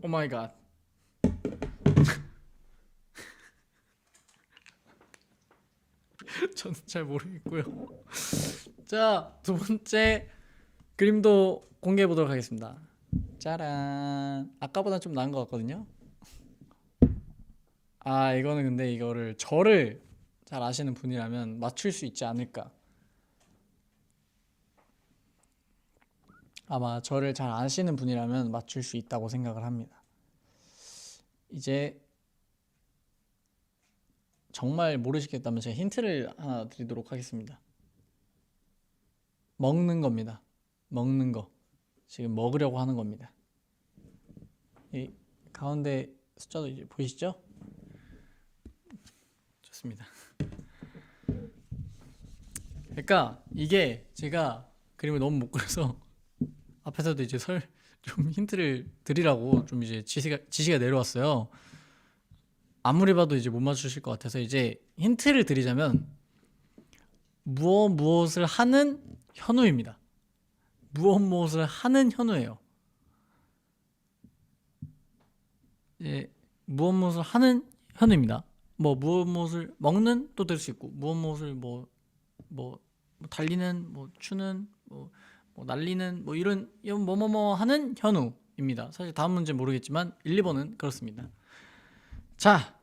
오 마이 갓. 저는 잘 모르겠고요. 자, 두 번째 그림도 공개해 보도록 하겠습니다. 짜란. 아까보다 좀 나은 것 같거든요. 이거는 근데 이거를 저를 잘 아시는 분이라면 맞출 수 있지 않을까. 아마 저를 잘 아시는 분이라면 맞출 수 있다고 생각을 합니다. 이제 정말 모르시겠다면 제가 힌트를 하나 드리도록 하겠습니다. 먹는 겁니다. 먹는 거. 지금 먹으려고 하는 겁니다. 이 가운데 숫자도 이제 보이시죠? 좋습니다. 그러니까 이게 제가 그림을 너무 못 그려서 앞에서도 이제 좀 힌트를 드리라고 좀 이제 지시가 내려왔어요. 아무리 봐도 이제 못 맞추실 것 같아서 이제 힌트를 드리자면 무엇을 하는 현우입니다. 무엇을 하는 현우예요. 이제 무엇을 하는 현우입니다. 뭐 무엇을 먹는 또 될 수 있고 무엇을 뭐 달리는 뭐 추는 뭐 날리는 뭐 이런 뭐뭐뭐 하는 현우입니다. 사실 다음 문제 모르겠지만 1, 2번은 그렇습니다. 자,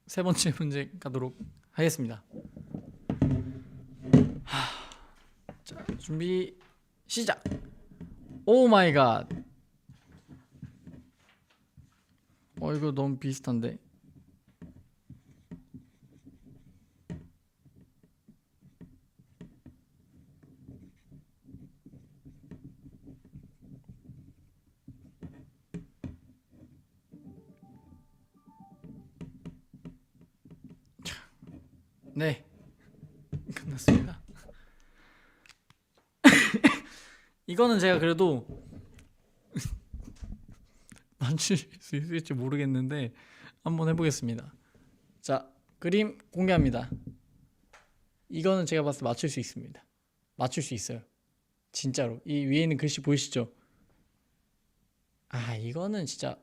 세 번째 문제 가도록 하겠습니다. 자, 준비 시작. 오 마이 갓. 이거 너무 비슷한데. 네, 끝났습니다. 이거는 제가 그래도 맞출 수 있을지 모르겠는데 한번 해보겠습니다. 자, 그림 공개합니다. 이거는 제가 봤을 때 맞출 수 있습니다. 맞출 수 있어요. 진짜로. 이 위에 있는 글씨 보이시죠? 이거는 진짜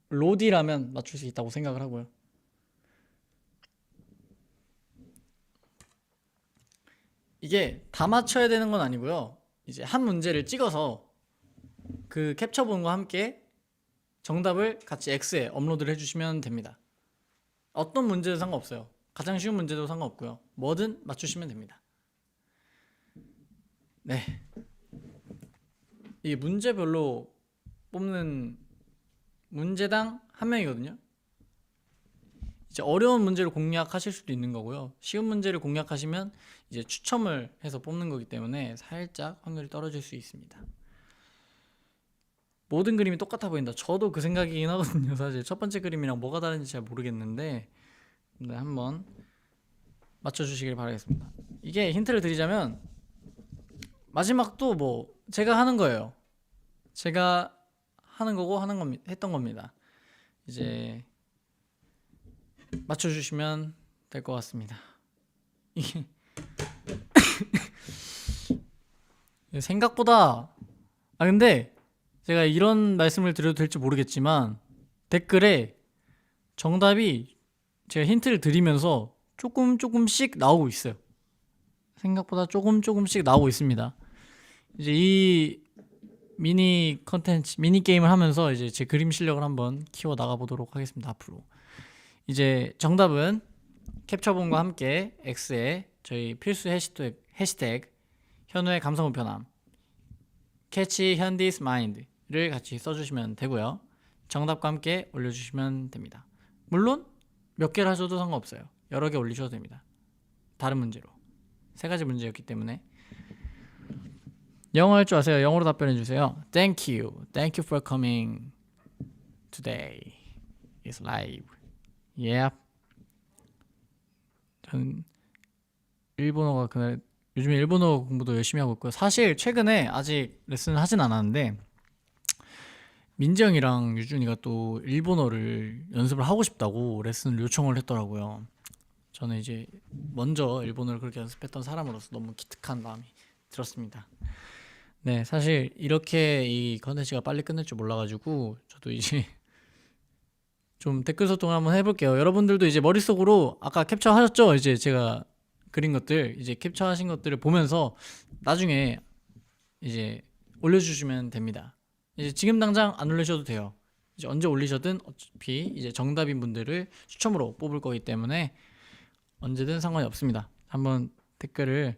로디라면 맞출 수 있다고 생각을 하고요. 이게 다 맞춰야 되는 건 아니고요. 이제 한 문제를 찍어서 그 캡처본과 함께 정답을 같이 X에 업로드를 해주시면 됩니다. 어떤 문제도 상관없어요. 가장 쉬운 문제도 상관없고요. 뭐든 맞추시면 됩니다. 네, 이 문제별로 뽑는 문제당 한 명이거든요. 이제 어려운 문제를 공략하실 수도 있는 거고요. 쉬운 문제를 공략하시면 이제 추첨을 해서 뽑는 거기 때문에 살짝 확률이 떨어질 수 있습니다. 모든 그림이 똑같아 보인다. 저도 그 생각이긴 하거든요. 사실 첫 번째 그림이랑 뭐가 다른지 잘 모르겠는데 한번 맞춰주시길 바라겠습니다. 이게 힌트를 드리자면 마지막도 뭐 제가 하는 거예요. 제가 하는 거고 했던 겁니다. 이제 맞춰주시면 될 것 같습니다. 이게 생각보다 근데 제가 이런 말씀을 드려도 될지 모르겠지만 댓글에 정답이 제가 힌트를 드리면서 조금씩 나오고 있어요. 생각보다 조금씩 나오고 있습니다. 이제 이 미니 컨텐츠, 미니 게임을 하면서 이제 제 그림 실력을 한번 키워 나가 보도록 하겠습니다. 앞으로 이제 정답은 캡처본과 함께 X에 저희 필수 해시태그 현우의 감성 우편함 캐치 현디's mind를 같이 써주시면 되고요. 정답과 함께 올려주시면 됩니다. 물론 몇 개를 하셔도 상관없어요. 여러 개 올리셔도 됩니다. 다른 문제로 3가지 문제였기 때문에. 영어 할 줄 아세요? 영어로 답변해 주세요. Thank you for coming today. It's live. Yep. 저는 일본어가 그날 요즘에 일본어 공부도 열심히 하고 있고요. 사실 최근에 아직 레슨을 하진 않았는데 민지 형이랑 유준이가 또 일본어를 연습을 하고 싶다고 레슨을 요청을 했더라고요. 저는 이제 먼저 일본어를 그렇게 연습했던 사람으로서 너무 기특한 마음이 들었습니다. 네, 사실 이렇게 이 컨텐츠가 빨리 끝날 줄 몰라가지고 저도 이제 좀 댓글 소통을 한번 해볼게요. 여러분들도 이제 머릿속으로 아까 캡처하셨죠? 이제 제가 그린 것들, 이제 캡처하신 것들을 보면서 나중에 이제 올려주시면 됩니다. 이제 지금 당장 안 올리셔도 돼요. 이제 언제 올리셔든 어차피 이제 정답인 분들을 추첨으로 뽑을 거기 때문에 언제든 상관이 없습니다. 한번 댓글을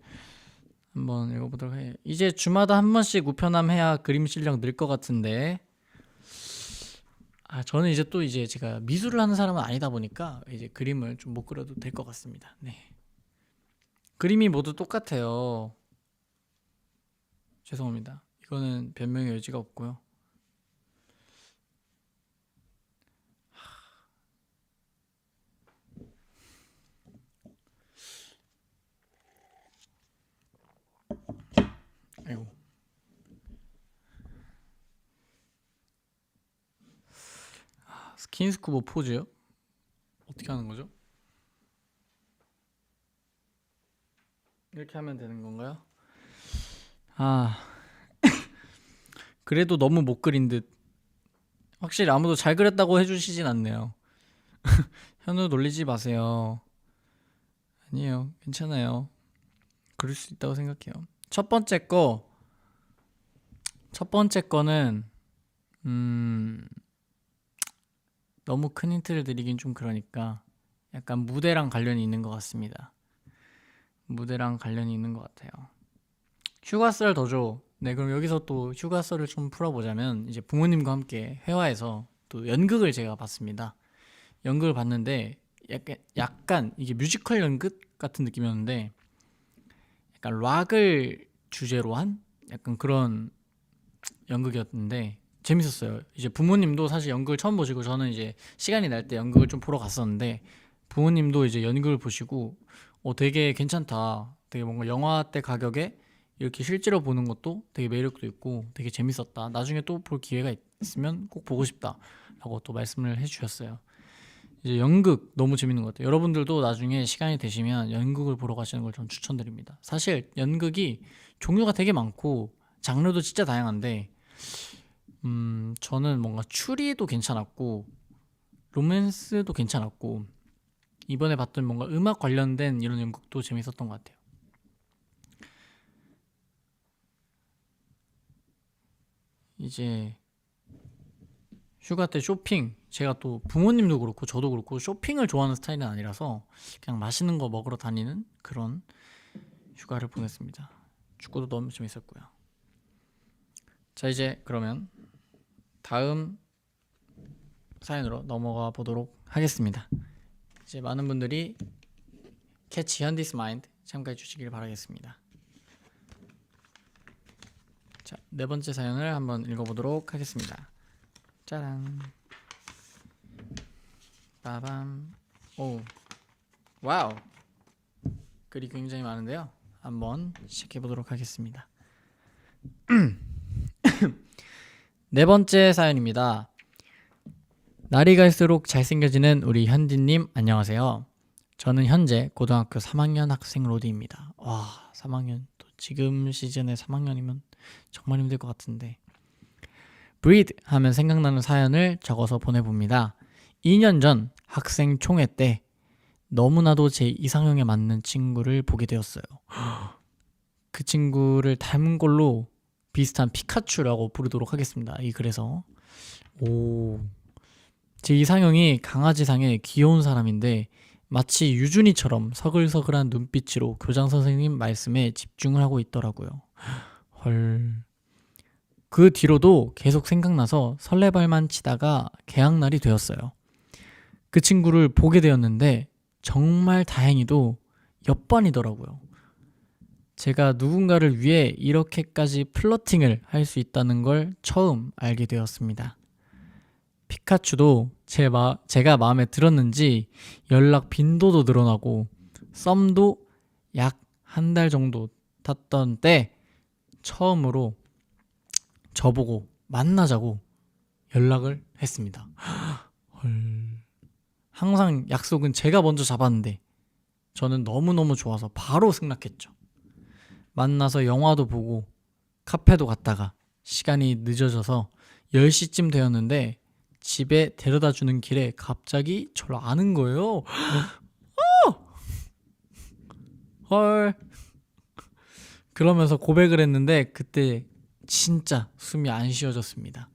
한번 읽어보도록 해요. 이제 주마다 한 번씩 우편함해야 그림 실력 늘 것 같은데, 저는 이제 또 이제 제가 미술을 하는 사람은 아니다 보니까 이제 그림을 좀 못 그려도 될 것 같습니다. 네. 그림이 모두 똑같아요. 죄송합니다. 이거는 변명의 여지가 없고요. 아이고. 스킨스쿠버 포즈요? 어떻게 하는 거죠? 이렇게 하면 되는 건가요? 그래도 너무 못 그린 듯. 확실히 아무도 잘 그렸다고 해주시진 않네요. 현우 놀리지 마세요. 아니에요, 괜찮아요. 그럴 수 있다고 생각해요. 첫 번째 거는 너무 큰 힌트를 드리긴 좀 그러니까 약간 무대랑 관련이 있는 것 같습니다. 무대랑 관련이 있는 것 같아요. 휴가썰 더 줘. 네, 그럼 여기서 또 휴가썰을 좀 풀어보자면, 이제 부모님과 함께 회화에서 또 연극을 제가 봤습니다. 연극을 봤는데 약간 이게 뮤지컬 연극 같은 느낌이었는데, 약간 락을 주제로 한 약간 그런 연극이었는데 재밌었어요. 이제 부모님도 사실 연극을 처음 보시고, 저는 이제 시간이 날 때 연극을 좀 보러 갔었는데, 부모님도 이제 연극을 보시고 되게 괜찮다, 되게 뭔가 영화 때 가격에 이렇게 실제로 보는 것도 되게 매력도 있고 되게 재밌었다, 나중에 또 볼 기회가 있으면 꼭 보고 싶다 라고 또 말씀을 해주셨어요. 이제 연극 너무 재밌는 것 같아요. 여러분들도 나중에 시간이 되시면 연극을 보러 가시는 걸 전 추천드립니다. 사실 연극이 종류가 되게 많고 장르도 진짜 다양한데, 저는 뭔가 추리도 괜찮았고 로맨스도 괜찮았고, 이번에 봤던 뭔가 음악 관련된 이런 연극도 재밌었던 것 같아요. 이제 휴가 때 쇼핑, 제가 또 부모님도 그렇고 저도 그렇고 쇼핑을 좋아하는 스타일은 아니라서 그냥 맛있는 거 먹으러 다니는 그런 휴가를 보냈습니다. 축구도 너무 재밌었고요. 자, 이제 그러면 다음 사연으로 넘어가 보도록 하겠습니다. 이제 많은 분들이 캐치 현디스 마인드 참가해 주시길 바라겠습니다. 자, 네 번째 사연을 한번 읽어보도록 하겠습니다. 짜란. 빠밤. 오, 와우. 글이 굉장히 많은데요. 한번 시작해 보도록 하겠습니다. 네 번째 사연입니다. 날이 갈수록 잘생겨지는 우리 현디님, 안녕하세요. 저는 현재 고등학교 3학년 학생 로디입니다. 와, 3학년. 또 지금 시즌에 3학년이면 정말 힘들 것 같은데. 브리드 하면 생각나는 사연을 적어서 보내봅니다. 2년 전 학생 총회 때 너무나도 제 이상형에 맞는 친구를 보게 되었어요. 그 친구를 닮은 걸로 비슷한 피카츄라고 부르도록 하겠습니다. 이 글에서. 제 이상형이 강아지상의 귀여운 사람인데 마치 유준이처럼 서글서글한 눈빛으로 교장 선생님 말씀에 집중을 하고 있더라고요. 헐. 그 뒤로도 계속 생각나서 설레발만 치다가 개학날이 되었어요. 그 친구를 보게 되었는데 정말 다행히도 옆반이더라고요. 제가 누군가를 위해 이렇게까지 플러팅을 할 수 있다는 걸 처음 알게 되었습니다. 피카츄도 제가 마음에 들었는지 연락 빈도도 늘어나고 썸도 약 한 달 정도 탔던 때 처음으로 저보고 만나자고 연락을 했습니다. 헐. 항상 약속은 제가 먼저 잡았는데 저는 너무너무 좋아서 바로 승낙했죠. 만나서 영화도 보고 카페도 갔다가 시간이 늦어져서 10시쯤 되었는데 집에 데려다 주는 길에 갑자기 저를 아는 거예요. 헐. 그러면서 고백을 했는데 그때 진짜 숨이 안 쉬어졌습니다.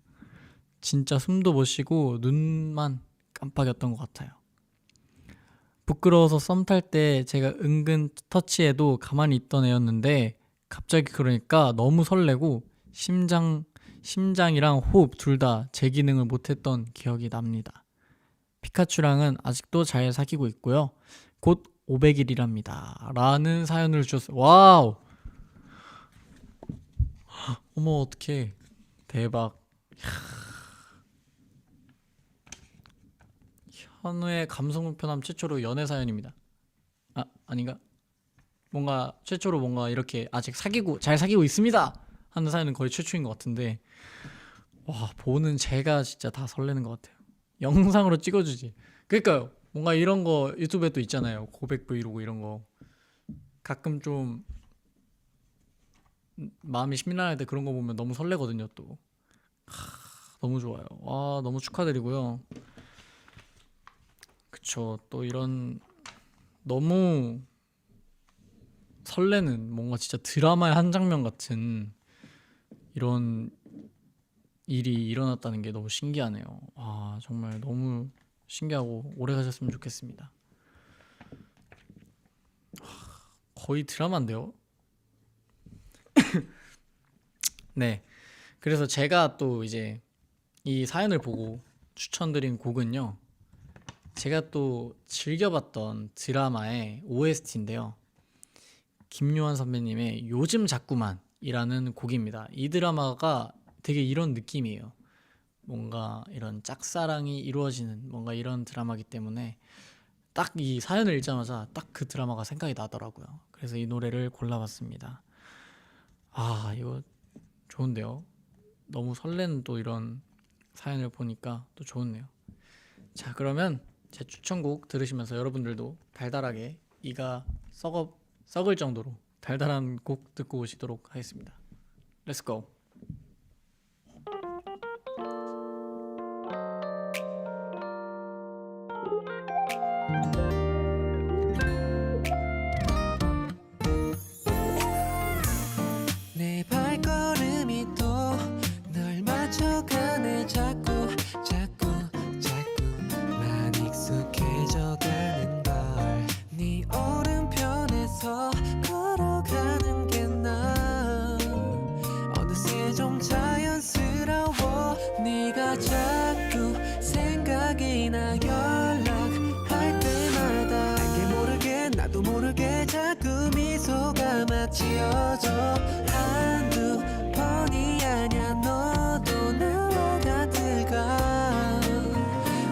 진짜 숨도 못 쉬고 눈만 깜빡였던 것 같아요. 부끄러워서 썸 탈 때 제가 은근 터치해도 가만히 있던 애였는데 갑자기 그러니까 너무 설레고 심장이랑 호흡 둘 다 제 기능을 못했던 기억이 납니다. 피카츄랑은 아직도 잘 사귀고 있고요. 곧 500일이랍니다. 라는 사연을 주셨어요. 와우! 어머 어떡해. 대박. 현우의 감성 불편함 최초로 연애 사연입니다. 아닌가? 뭔가 최초로 뭔가 이렇게 아직 잘 사귀고 있습니다 하는 사연은 거의 최초인 것 같은데, 와, 보는 제가 진짜 다 설레는 것 같아요. 영상으로 찍어주지. 그러니까요. 뭔가 이런 거 유튜브에 또 있잖아요. 고백 브이로그 이런 거. 가끔 좀 마음이 심란할 때 그런 거 보면 너무 설레거든요. 또 너무 좋아요. 와, 너무 축하드리고요. 그쵸. 또 이런 너무 설레는 뭔가 진짜 드라마의 한 장면 같은 이런 일이 일어났다는 게 너무 신기하네요. 와, 정말 너무 신기하고 오래 가셨으면 좋겠습니다. 거의 드라마인데요. 네, 그래서 제가 또 이제 이 사연을 보고 추천드린 곡은요, 제가 또 즐겨봤던 드라마의 OST인데요, 김요한 선배님의 요즘 자꾸만이라는 곡입니다. 이 드라마가 되게 이런 느낌이에요. 뭔가 이런 짝사랑이 이루어지는 뭔가 이런 드라마기 때문에 딱 이 사연을 읽자마자 딱 그 드라마가 생각이 나더라고요. 그래서 이 노래를 골라봤습니다. 아, 이거 좋은데요. 너무 설레는 또 이런 사연을 보니까 또 좋네요. 자, 그러면 제 추천곡 들으시면서 여러분들도 달달하게 이가 썩을 정도로 달달한 곡 듣고 오시도록 하겠습니다. Let's go. 내 발걸음이 또 널 맞춰가네. 자꾸 난 익숙해져가는 걸. 네 오른편에서 걸어가는 게 나 어느새 좀 자연스러워. 네가 자꾸 생각이 나. 연락할 때마다 알게 모르게 나도 모르게 자꾸 미소가 막 지어져. 한두 번이 아냐. 너도 나와 같을까.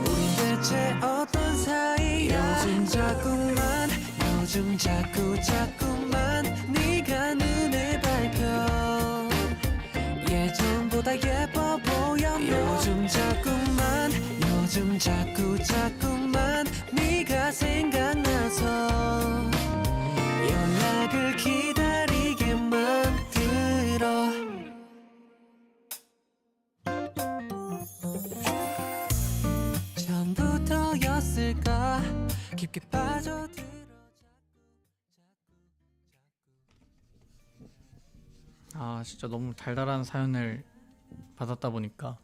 우린 대체 어떤 사이야. 요즘 자꾸만 네가 눈에 밟혀. 예전보다 예뻐 보여. 요즘 자꾸만 네가 생각나서 연락을 기다리게 만들어. 처음부터였을까 깊게 빠져들어. 아, 진짜 너무 달달한 사연을 받았다 보니까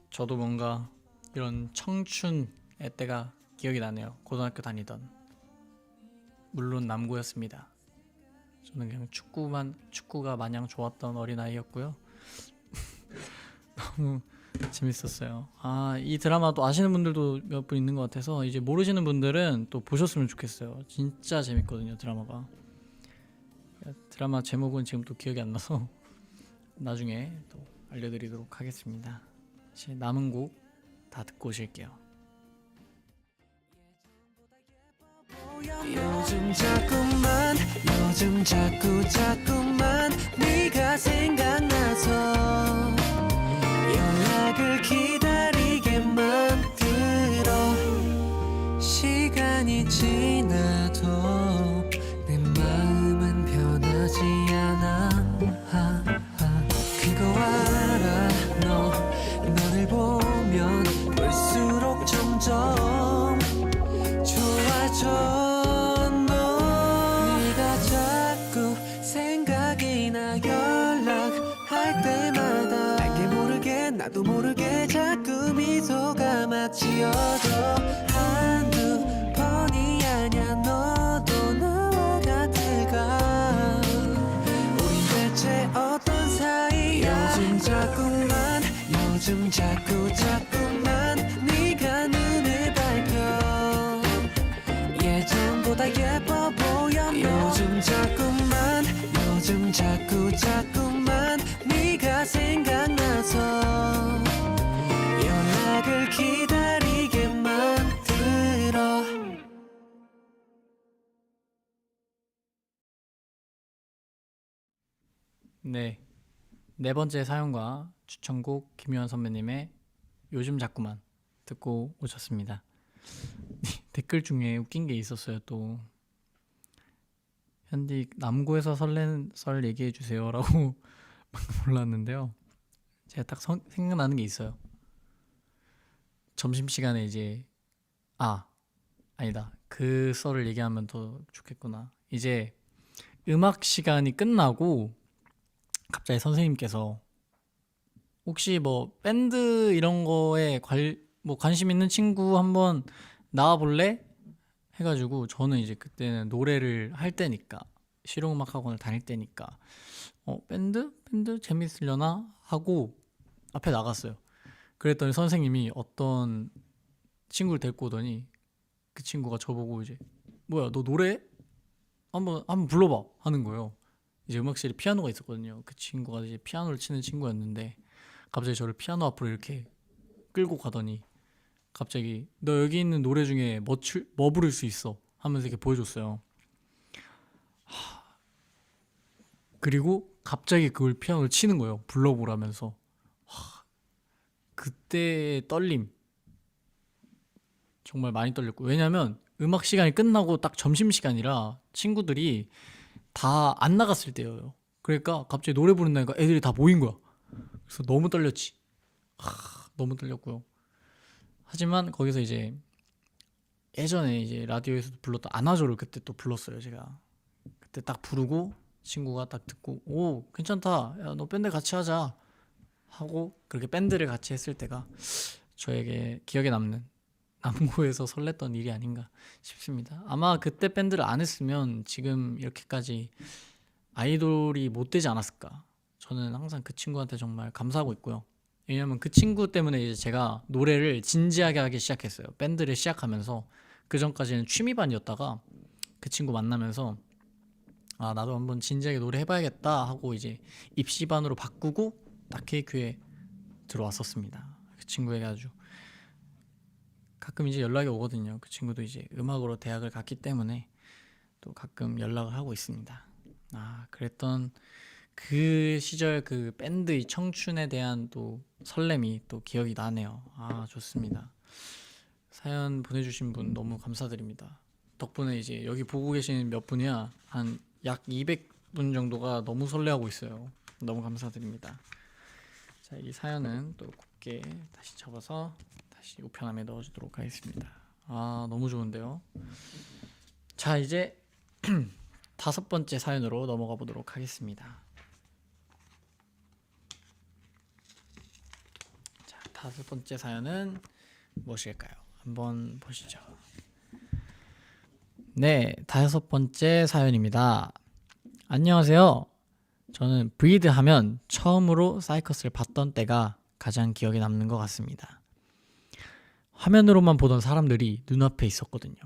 저도 뭔가 이런 청춘의 때가 기억이 나네요. 고등학교 다니던, 물론 남고였습니다. 저는 그냥 축구가 마냥 좋았던 어린아이였고요. 너무 재밌었어요. 아, 이 드라마도 아시는 분들도 몇 분 있는 것 같아서 이제 모르시는 분들은 또 보셨으면 좋겠어요. 진짜 재밌거든요, 드라마가. 드라마 제목은 지금 또 기억이 안 나서 나중에 또 알려드리도록 하겠습니다. 이제 남은 곡 다 듣고 오실게요. 요즘 자꾸만 네가 생각나서 연락을 기다리게 만들어. 시간이 지나도 내 마음은 변하지 않아. 그거 알아. 너를 보면 볼수록 점점 좋아져. 네가 자꾸 생각이 나. 연락할 때마다 알게 모르게 나도 모르게 자꾸 예전보다 예뻐 보여 요즘 자꾸만 네가 생각나서 연락을 기다리게 만들어. 네, 네 번째 사연과 추천곡 김유한 선배님의 요즘 자꾸만 듣고 오셨습니다. 댓글 중에 웃긴 게 있었어요. 또 현디 남고에서 설레는 썰 얘기해 주세요라고 몰랐는데요. 제가 딱 생각나는 게 있어요. 점심시간에 이제 아니다, 그 썰을 얘기하면 더 좋겠구나. 이제 음악 시간이 끝나고 갑자기 선생님께서 혹시 뭐 밴드 이런 거에 관심 있는 친구 한번 나와 볼래? 해가지고 저는 이제 그때는 노래를 할 때니까, 실용음악 학원을 다닐 때니까 밴드 재밌으려나 하고 앞에 나갔어요. 그랬더니 선생님이 어떤 친구를 데리고 오더니 그 친구가 저보고 이제 뭐야 너 노래해? 한번 불러봐 하는 거예요. 이제 음악실에 피아노가 있었거든요. 그 친구가 이제 피아노를 치는 친구였는데 갑자기 저를 피아노 앞으로 이렇게 끌고 가더니 갑자기 너 여기 있는 노래 중에 뭐 부를 수 있어 하면서 이렇게 보여줬어요. 그리고 갑자기 그걸 피아노를 치는 거예요. 불러보라면서. 그때의 떨림 정말 많이 떨렸고, 왜냐면 음악 시간이 끝나고 딱 점심시간이라 친구들이 다 안 나갔을 때예요. 그러니까 갑자기 노래 부른다니까 애들이 다 모인 거야. 그래서 너무 떨렸지. 너무 떨렸고요. 하지만 거기서 이제 예전에 이제 라디오에서도 불렀던 안아줘를 그때 또 불렀어요. 제가 그때 딱 부르고 친구가 딱 듣고 오 괜찮다, 야 너 밴드 같이 하자 하고 그렇게 밴드를 같이 했을 때가 저에게 기억에 남는 남고에서 설렜던 일이 아닌가 싶습니다. 아마 그때 밴드를 안 했으면 지금 이렇게까지 아이돌이 못 되지 않았을까. 저는 항상 그 친구한테 정말 감사하고 있고요. 왜냐면 그 친구 때문에 이제 제가 노래를 진지하게 하기 시작했어요. 밴드를 시작하면서 그 전까지는 취미반이었다가 그 친구 만나면서 나도 한번 진지하게 노래 해봐야겠다 하고 이제 입시반으로 바꾸고 딱 KQ에 들어왔었습니다. 그 친구에게 아주 가끔 이제 연락이 오거든요. 그 친구도 이제 음악으로 대학을 갔기 때문에 또 가끔 연락을 하고 있습니다. 그랬던 그 시절 그 밴드의 청춘에 대한 또 설렘이 또 기억이 나네요. 좋습니다. 사연 보내주신 분 너무 감사드립니다. 덕분에 이제 여기 보고 계신 몇 분이야 한 약 200분 정도가 너무 설레하고 있어요. 너무 감사드립니다. 자, 이 사연은 또 곱게 다시 접어서 다시 우편함에 넣어주도록 하겠습니다. 너무 좋은데요. 자, 이제 5번째 사연으로 넘어가 보도록 하겠습니다. 자, 5번째 사연은 무엇일까요? 한번 보시죠. 네, 5번째 사연입니다. 안녕하세요. 저는 브리드 하면 처음으로 사이커스를 봤던 때가 가장 기억에 남는 것 같습니다. 화면으로만 보던 사람들이 눈앞에 있었거든요.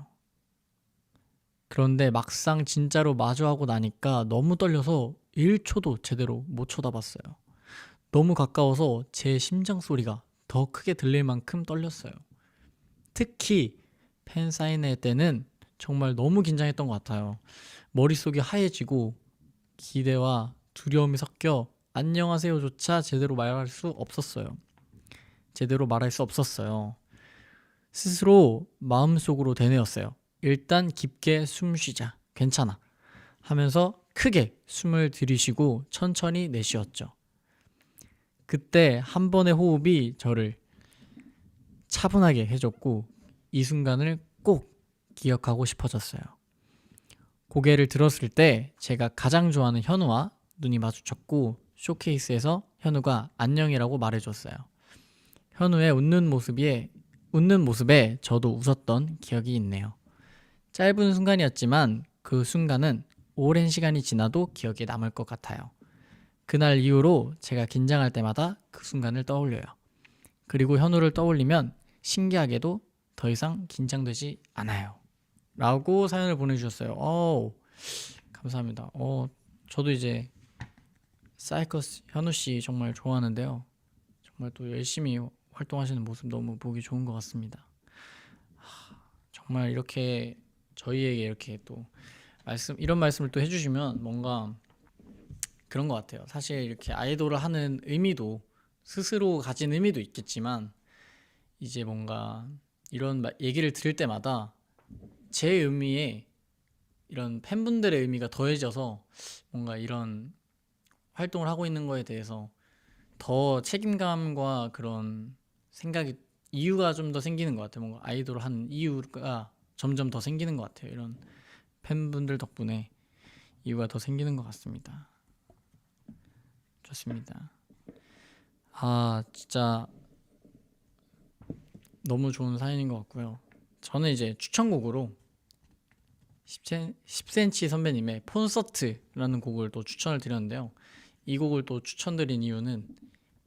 그런데 막상 진짜로 마주하고 나니까 너무 떨려서 1초도 제대로 못 쳐다봤어요. 너무 가까워서 제 심장 소리가 더 크게 들릴 만큼 떨렸어요. 특히 팬 사인회 때는 정말 너무 긴장했던 것 같아요. 머릿속이 하얘지고 기대와 두려움이 섞여 안녕하세요조차 제대로 말할 수 없었어요. 스스로 마음속으로 되뇌었어요. 일단 깊게 숨 쉬자. 괜찮아. 하면서 크게 숨을 들이쉬고 천천히 내쉬었죠. 그때 한 번의 호흡이 저를 차분하게 해줬고 이 순간을 꼭 기억하고 싶어졌어요. 고개를 들었을 때 제가 가장 좋아하는 현우와 눈이 마주쳤고 쇼케이스에서 현우가 안녕이라고 말해줬어요. 현우의 웃는 모습에 저도 웃었던 기억이 있네요. 짧은 순간이었지만 그 순간은 오랜 시간이 지나도 기억에 남을 것 같아요. 그날 이후로 제가 긴장할 때마다 그 순간을 떠올려요. 그리고 현우를 떠올리면 신기하게도 더 이상 긴장되지 않아요. 라고 사연을 보내주셨어요. 감사합니다. 저도 이제 사이커스 현우씨 정말 좋아하는데요. 정말 또 열심히 활동하시는 모습 너무 보기 좋은 것 같습니다. 정말 이렇게 저희에게 이렇게 또 이런 말씀을 또 해주시면 뭔가 그런 것 같아요. 사실 이렇게 아이돌을 하는 의미도 스스로 가진 의미도 있겠지만 이제 뭔가 이런 얘기를 들을 때마다 제 의미에 이런 팬분들의 의미가 더해져서 뭔가 이런 활동을 하고 있는 거에 대해서 더 책임감과 그런 생각이 이유가 좀 더 생기는 것 같아요. 뭔가 아이돌을 하는 이유가 점점 더 생기는 것 같아요. 이런 팬분들 덕분에 이유가 더 생기는 것 같습니다. 좋습니다. 진짜 너무 좋은 사연인 것 같고요. 저는 이제 추천곡으로 10cm 선배님의 콘서트라는 곡을 또 추천을 드렸는데요. 이 곡을 또 추천드린 이유는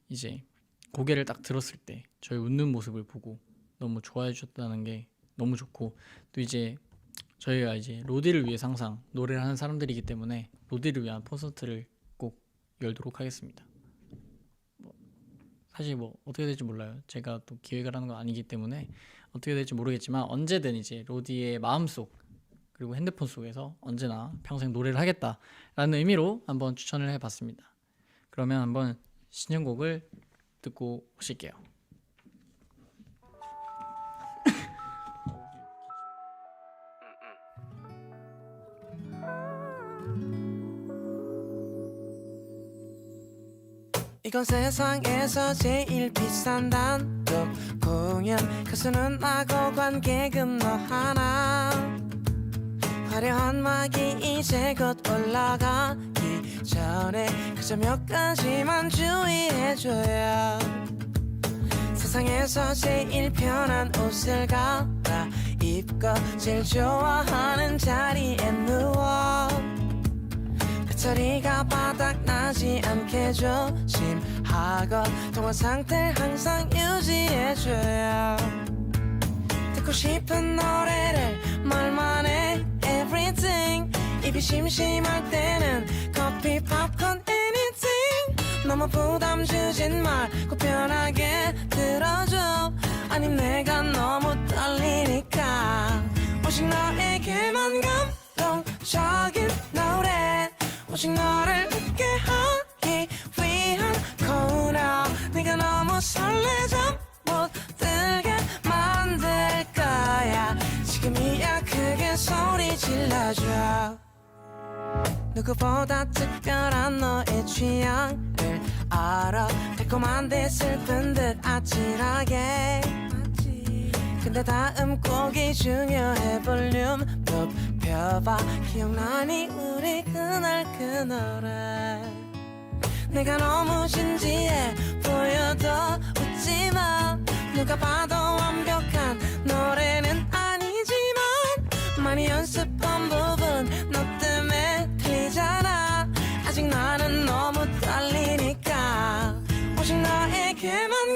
이제 고개를 딱 들었을 때 저희 웃는 모습을 보고 너무 좋아해 주셨다는 게 너무 좋고, 또 이제 저희가 이제 로디를 위해 항상 노래를 하는 사람들이기 때문에 로디를 위한 콘서트를 꼭 열도록 하겠습니다. 사실 어떻게 될지 몰라요. 제가 또 기획을 하는 건 아니기 때문에 어떻게 될지 모르겠지만 언제든 이제 로디의 마음속 그리고 핸드폰 속에서 언제나 평생 노래를 하겠다라는 의미로 한번 추천을 해봤습니다. 그러면 한번 신청곡을 듣고 오실게요. 이건 세상에서 제일 비싼 단독 공연. 가수는 나고 관객은 너 하나. 화려한 막이 이제 곧 올라가기 전에 그저 몇 가지만 주의해줘요. 세상에서 제일 편한 옷을 갈아입고 제일 좋아하는 자리에 누워 배터리가 바닥나지 않게 조심하고 통화 상태를 항상 유지해줘요. 듣고 싶은 노래를 말만 해 everything. 입이 심심할 때는 커피 팝콘 anything. 너무 부담 주진 말고 편하게 들어줘. 아님 내가 너무 떨리니까 오직 너에게만 감동적인 노래. 오직 너를 웃게 하기 위한 코너. 네가 너무 설레져 못 들게 만들 거야. 지금이야 크게 소리 질러줘. 누구보다 특별한 너의 취향을 알아. 달콤한데 슬픈 듯 아찔하게. 근데 다음 곡이 중요해. 볼륨 높여봐. 기억나니 우리 그날 그 노래. 내가 너무 진지해 보여도 웃지마. 누가 봐도 완벽한 노래는 아니지만 많이 연습한 부분 너 때문에 틀리잖아. 아직 나는 너무 떨리니까 오직 너에게만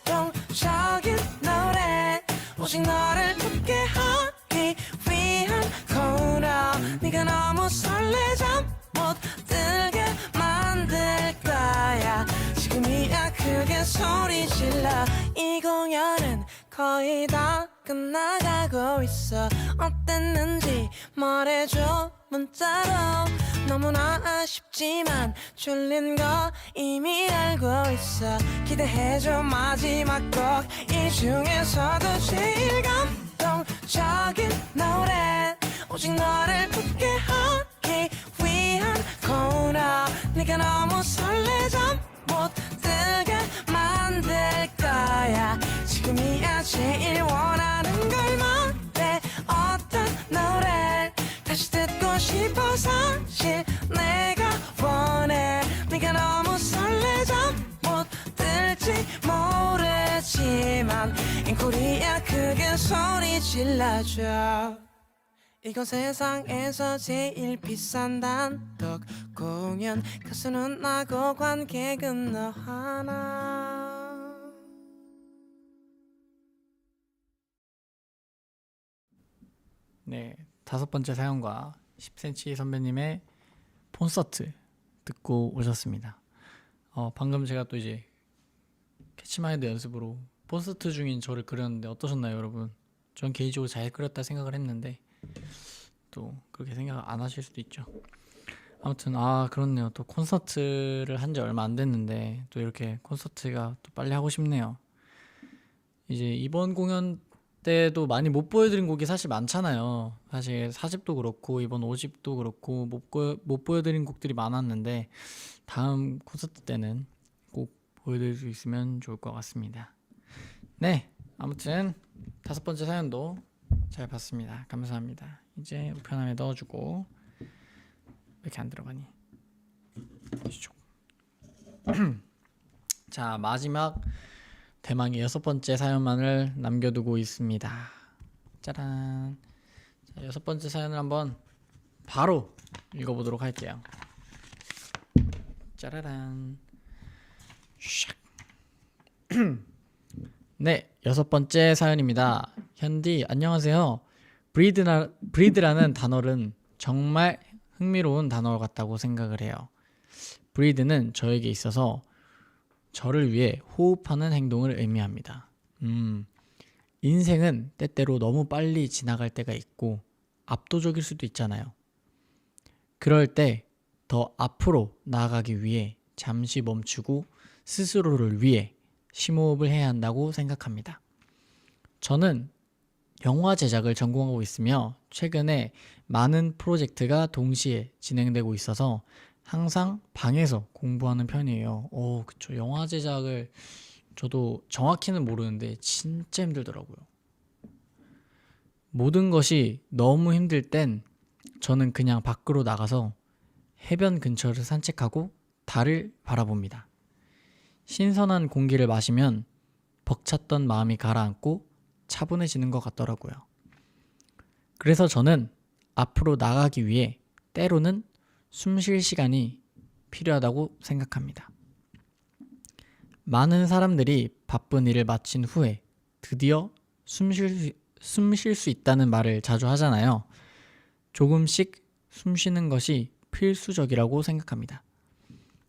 감동적인 노래. 오직 너를 웃게 하기 위한 코너. 네가 너무 설레져 못 들게 만들 거야. 지금이야 크게 소리 질러. 이 공연은 거의 다 끝나가고 있어. 어땠는지 말해줘 문자로. 너무나 아쉽지만 졸린 거 이미 알고 있어. 기대해줘 마지막 곡. 이 중에서도 제일 감동적인 노래. 오직 너를 웃게 하기 위한 코너. 네가 너무 설레져 못 들게 만들 거야. 지금이야 제일 원하는 걸 말해. 어떤 노래 다시 듣고 싶어. 사실 내가 원해. 네가 너무 설레져 못 들지 모르지만 앵콜이야 크게 소리 질러줘. 이건 세상에서 제일 비싼 단독 공연. 가수는 나고 관객은 너 하나. 네, 5번째 사연과 10cm 선배님의 콘서트 듣고 오셨습니다. 방금 제가 또 이제 캐치마인드 연습으로 콘서트 중인 저를 그렸는데 어떠셨나요, 여러분? 전 개인적으로 잘 그렸다 생각을 했는데 또 그렇게 생각 안 하실 수도 있죠. 아무튼 그렇네요. 또 콘서트를 한 지 얼마 안 됐는데 또 이렇게 콘서트가 또 빨리 하고 싶네요. 이제 이번 공연 때도 많이 못 보여드린 곡이 사실 많잖아요. 사실 4집도 그렇고 이번 5집도 그렇고 못 보여드린 곡들이 많았는데 다음 콘서트 때는 꼭 보여드릴 수 있으면 좋을 것 같습니다. 네, 아무튼 5번째 사연도 잘 봤습니다. 감사합니다. 이제 우편함에 넣어주고. 왜 이렇게 안 들어가니? 이쪽. 자, 마지막 대망의 6번째 사연만을 남겨두고 있습니다. 짜란. 자, 6번째 사연을 한번 바로 읽어보도록 할게요. 짜라란. 샥. 네, 6번째 사연입니다. 현디 안녕하세요. 브리드라는 단어는 정말 흥미로운 단어 같다고 생각을 해요. 브리드는 저에게 있어서 저를 위해 호흡하는 행동을 의미합니다. 인생은 때때로 너무 빨리 지나갈 때가 있고 압도적일 수도 있잖아요. 그럴 때 더 앞으로 나아가기 위해 잠시 멈추고 스스로를 위해 심호흡을 해야 한다고 생각합니다. 저는 영화 제작을 전공하고 있으며 최근에 많은 프로젝트가 동시에 진행되고 있어서 항상 방에서 공부하는 편이에요. 그쵸. 영화 제작을 저도 정확히는 모르는데 진짜 힘들더라고요. 모든 것이 너무 힘들 땐 저는 그냥 밖으로 나가서 해변 근처를 산책하고 달을 바라봅니다. 신선한 공기를 마시면 벅찼던 마음이 가라앉고 차분해지는 것 같더라고요. 그래서 저는 앞으로 나가기 위해 때로는 숨 쉴 시간이 필요하다고 생각합니다. 많은 사람들이 바쁜 일을 마친 후에 드디어 숨 쉴 수 있다는 말을 자주 하잖아요. 조금씩 숨 쉬는 것이 필수적이라고 생각합니다.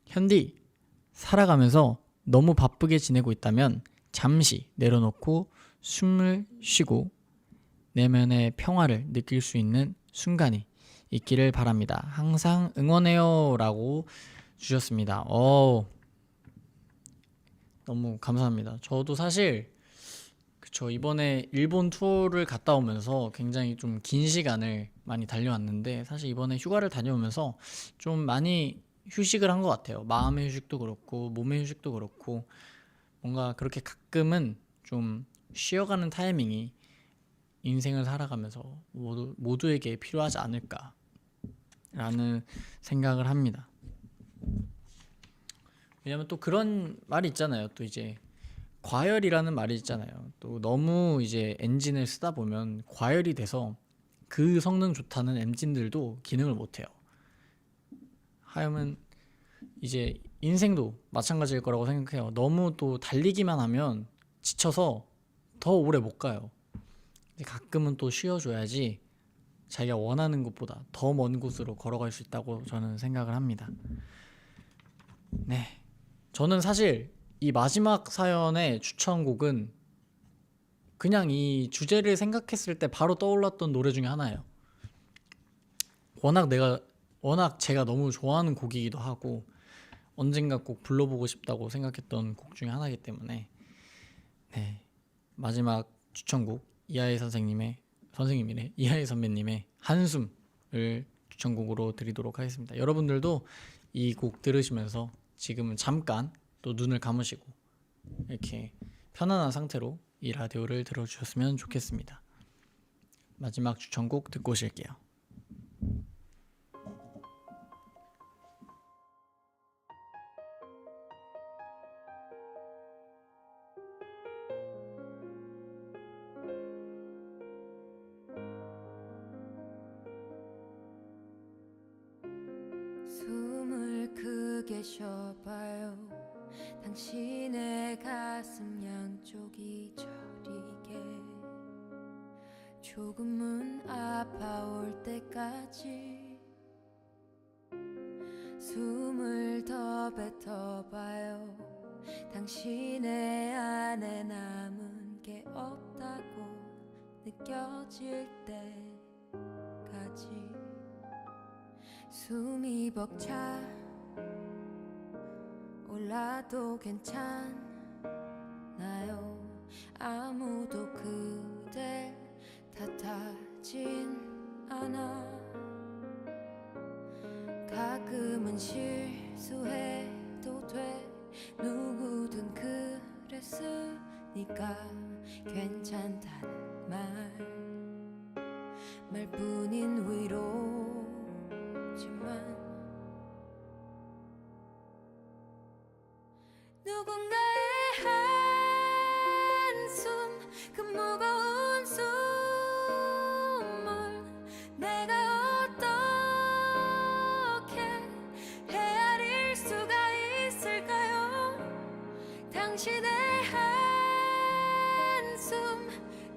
현디, 살아가면서 너무 바쁘게 지내고 있다면 잠시 내려놓고 숨을 쉬고 내면의 평화를 느낄 수 있는 순간이 있기를 바랍니다. 항상 응원해요 라고 주셨습니다. 너무 감사합니다. 저도 사실 이번에 일본 투어를 갔다 오면서 굉장히 좀 긴 시간을 많이 달려왔는데 사실 이번에 휴가를 다녀오면서 좀 많이 휴식을 한 것 같아요. 마음의 휴식도 그렇고 몸의 휴식도 그렇고 뭔가 그렇게 가끔은 좀 쉬어가는 타이밍이 인생을 살아가면서 모두에게 필요하지 않을까라는 생각을 합니다. 왜냐면 또 그런 말이 있잖아요. 또 이제 과열이라는 말이 있잖아요. 또 너무 이제 엔진을 쓰다 보면 과열이 돼서 그 성능 좋다는 엔진들도 기능을 못해요. 하여튼 이제 인생도 마찬가지일 거라고 생각해요. 너무 또 달리기만 하면 지쳐서 더 오래 못 가요. 가끔은 또 쉬어줘야지 자기가 원하는 곳보다 더 먼 곳으로 걸어갈 수 있다고 저는 생각을 합니다. 네, 저는 사실 이 마지막 사연의 추천곡은 그냥 이 주제를 생각했을 때 바로 떠올랐던 노래 중에 하나예요. 워낙 제가 너무 좋아하는 곡이기도 하고 언젠가 꼭 불러보고 싶다고 생각했던 곡 중에 하나이기 때문에 네, 마지막 추천곡 이하이 선생님이래 이하이 선배님의 한숨을 추천곡으로 드리도록 하겠습니다. 여러분들도 이 곡 들으시면서 지금은 잠깐 또 눈을 감으시고 이렇게 편안한 상태로 이 라디오를 들어주셨으면 좋겠습니다. 마지막 추천곡 듣고 오실게요. 숨을 크게 쉬어봐요. 당신의 가슴 양쪽이 저리게 조금은 아파올 때까지 숨을 더 뱉어봐요. 당신의 안에 남은 게 없다고 느껴질 때까지 숨이 벅차 올라도 괜찮나요? 아무도 그댈 탓하진 않아. 가끔은 실수해도 돼. 누구든 그랬으니까 괜찮다는 말뿐인 위로지만 누군가의 한숨 그 무거운 숨을 내가 어떻게 헤아릴 수가 있을까요? 당신의 한숨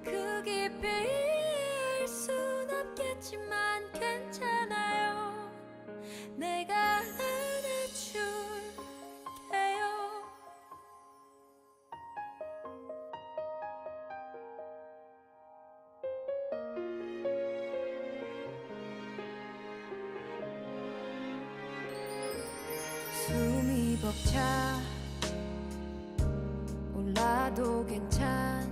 그 깊이일 순 없겠지만 괜찮아요. 내가 안아줄게요. 숨이 벅차 올라도 괜찮나요?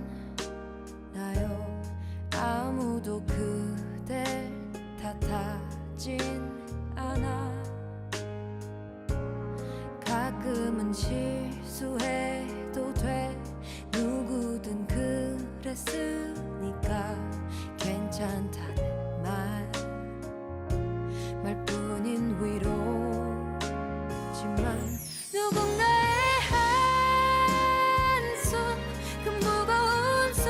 아무도 그댈 탓하진 않아. 가끔은 실수해도 돼. 누구든 그랬으니까 괜찮다는 말뿐인 위로지만 누군가의 한숨 그 무거운 숨을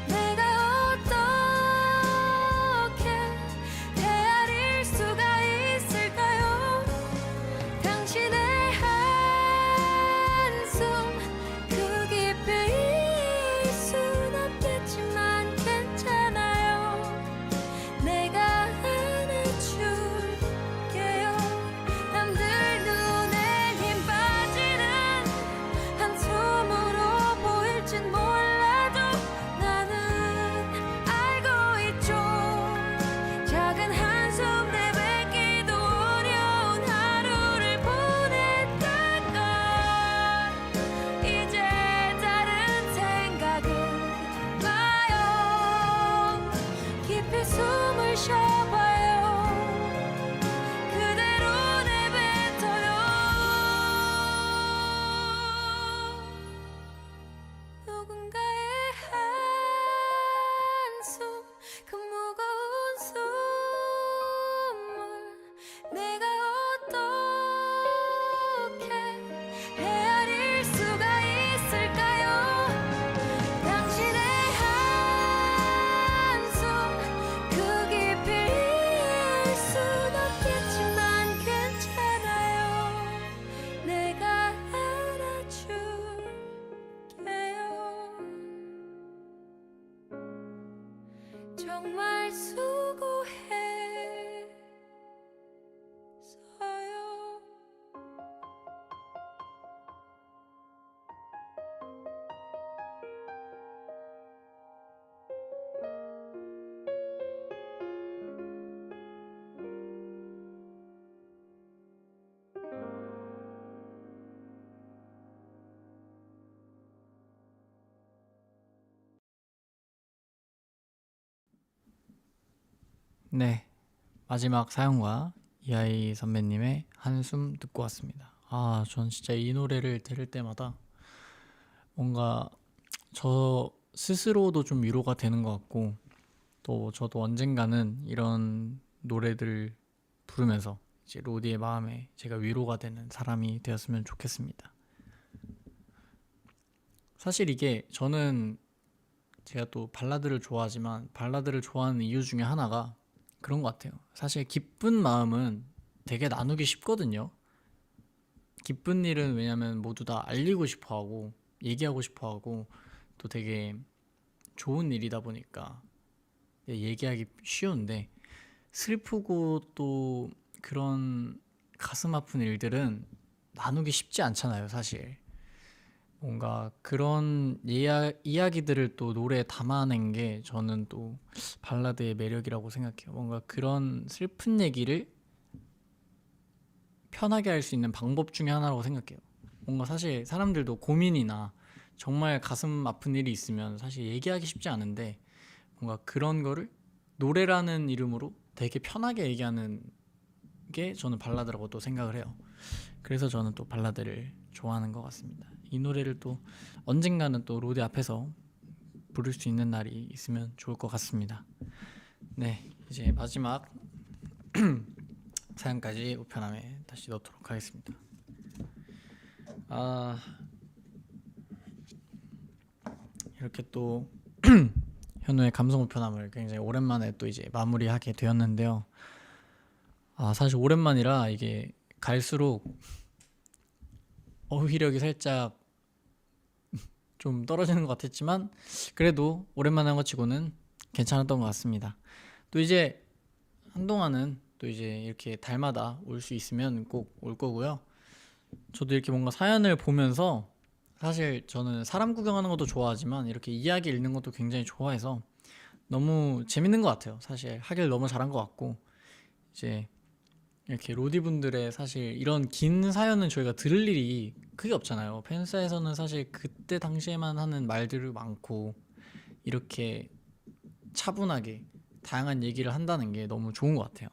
내가 어떻게 헤아릴 수가 있을까요? 당신의 한숨 그 깊이일 순 없겠지만 괜찮아요. 내가 안아줄게요. 남들 눈엔 힘 빠지는 한숨으로 보일진 몰라도 나는 알고 있죠. 작은 한숨 내뱉기도 어려운 하루를 보냈다가 이제 다른 생각은 마요. 깊이 숨을 쉬어봐요. 그대로 내뱉어요. 누군가의 한숨 그 무거운 숨을 내가 어떻게 헤아릴 수가 있을까요? 당신의 한숨 그 깊이일 순 없겠지만 괜찮아요. 내가 안아줄게요. 정말 수고했어요. 네, 마지막 사연과 이하이 선배님의 한숨 듣고 왔습니다. 아, 전 진짜 이 노래를 들을 때마다 뭔가 저 스스로도 좀 위로가 되는 것 같고, 또 저도 언젠가는 이런 노래들을 부르면서 이제 로디의 마음에 제가 위로가 되는 사람이 되었으면 좋겠습니다. 사실 이게 저는 제가 또 발라드를 좋아하지만 발라드를 좋아하는 이유 중에 하나가 그런 것 같아요. 사실 기쁜 마음은 되게 나누기 쉽거든요. 기쁜 일은 왜냐면 모두 다 알리고 싶어하고 얘기하고 싶어하고 또 되게 좋은 일이다 보니까 얘기하기 쉬운데, 슬프고 또 그런 가슴 아픈 일들은 나누기 쉽지 않잖아요, 사실. 뭔가 그런 이야기들을 또 노래에 담아낸 게 저는 또 발라드의 매력이라고 생각해요. 뭔가 그런 슬픈 얘기를 편하게 할 수 있는 방법 중에 하나라고 생각해요. 뭔가 사실 사람들도 고민이나 정말 가슴 아픈 일이 있으면 사실 얘기하기 쉽지 않은데, 뭔가 그런 거를 노래라는 이름으로 되게 편하게 얘기하는 게 저는 발라드라고 또 생각을 해요. 그래서 저는 또 발라드를 좋아하는 것 같습니다. 이 노래를 또 언젠가는 또 로디 앞에서 부를 수 있는 날이 있으면 좋을 것 같습니다. 네, 이제 마지막 사연까지 우편함에 다시 넣도록 하겠습니다. 이렇게 또 현우의 감성 우편함을 굉장히 오랜만에 또 이제 마무리하게 되었는데요. 사실 오랜만이라 이게 갈수록 어휘력이 살짝 좀 떨어지는 것 같았지만, 그래도 오랜만에 한 것 치고는 괜찮았던 것 같습니다. 또 이제 한동안은 또 이제 이렇게 달마다 올 수 있으면 꼭 올 거고요. 저도 이렇게 뭔가 사연을 보면서, 사실 저는 사람 구경하는 것도 좋아하지만 이렇게 이야기 읽는 것도 굉장히 좋아해서 너무 재밌는 것 같아요. 사실 하길 너무 잘한 것 같고, 이제 이렇게 로디분들의 사실 이런 긴 사연은 저희가 들을 일이 크게 없잖아요. 팬사에서는 사실 그때 당시에만 하는 말들이 많고, 이렇게 차분하게 다양한 얘기를 한다는 게 너무 좋은 것 같아요.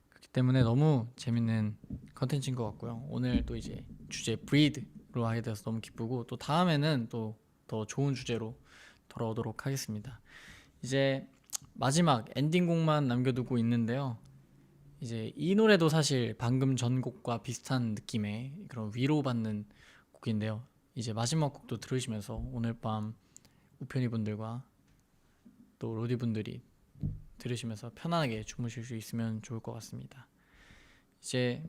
그렇기 때문에 너무 재밌는 컨텐츠인 것 같고요. 오늘 또 이제 주제 브리드로 하게 돼서 너무 기쁘고, 또 다음에는 또 더 좋은 주제로 돌아오도록 하겠습니다. 이제 마지막 엔딩곡만 남겨두고 있는데요. 이제 이 노래도 사실 방금 전 곡과 비슷한 느낌의 그런 위로받는 곡인데요. 이제 마지막 곡도 들으시면서 오늘 밤 우편이 분들과 또 로디 분들이 들으시면서 편안하게 주무실 수 있으면 좋을 것 같습니다. 이제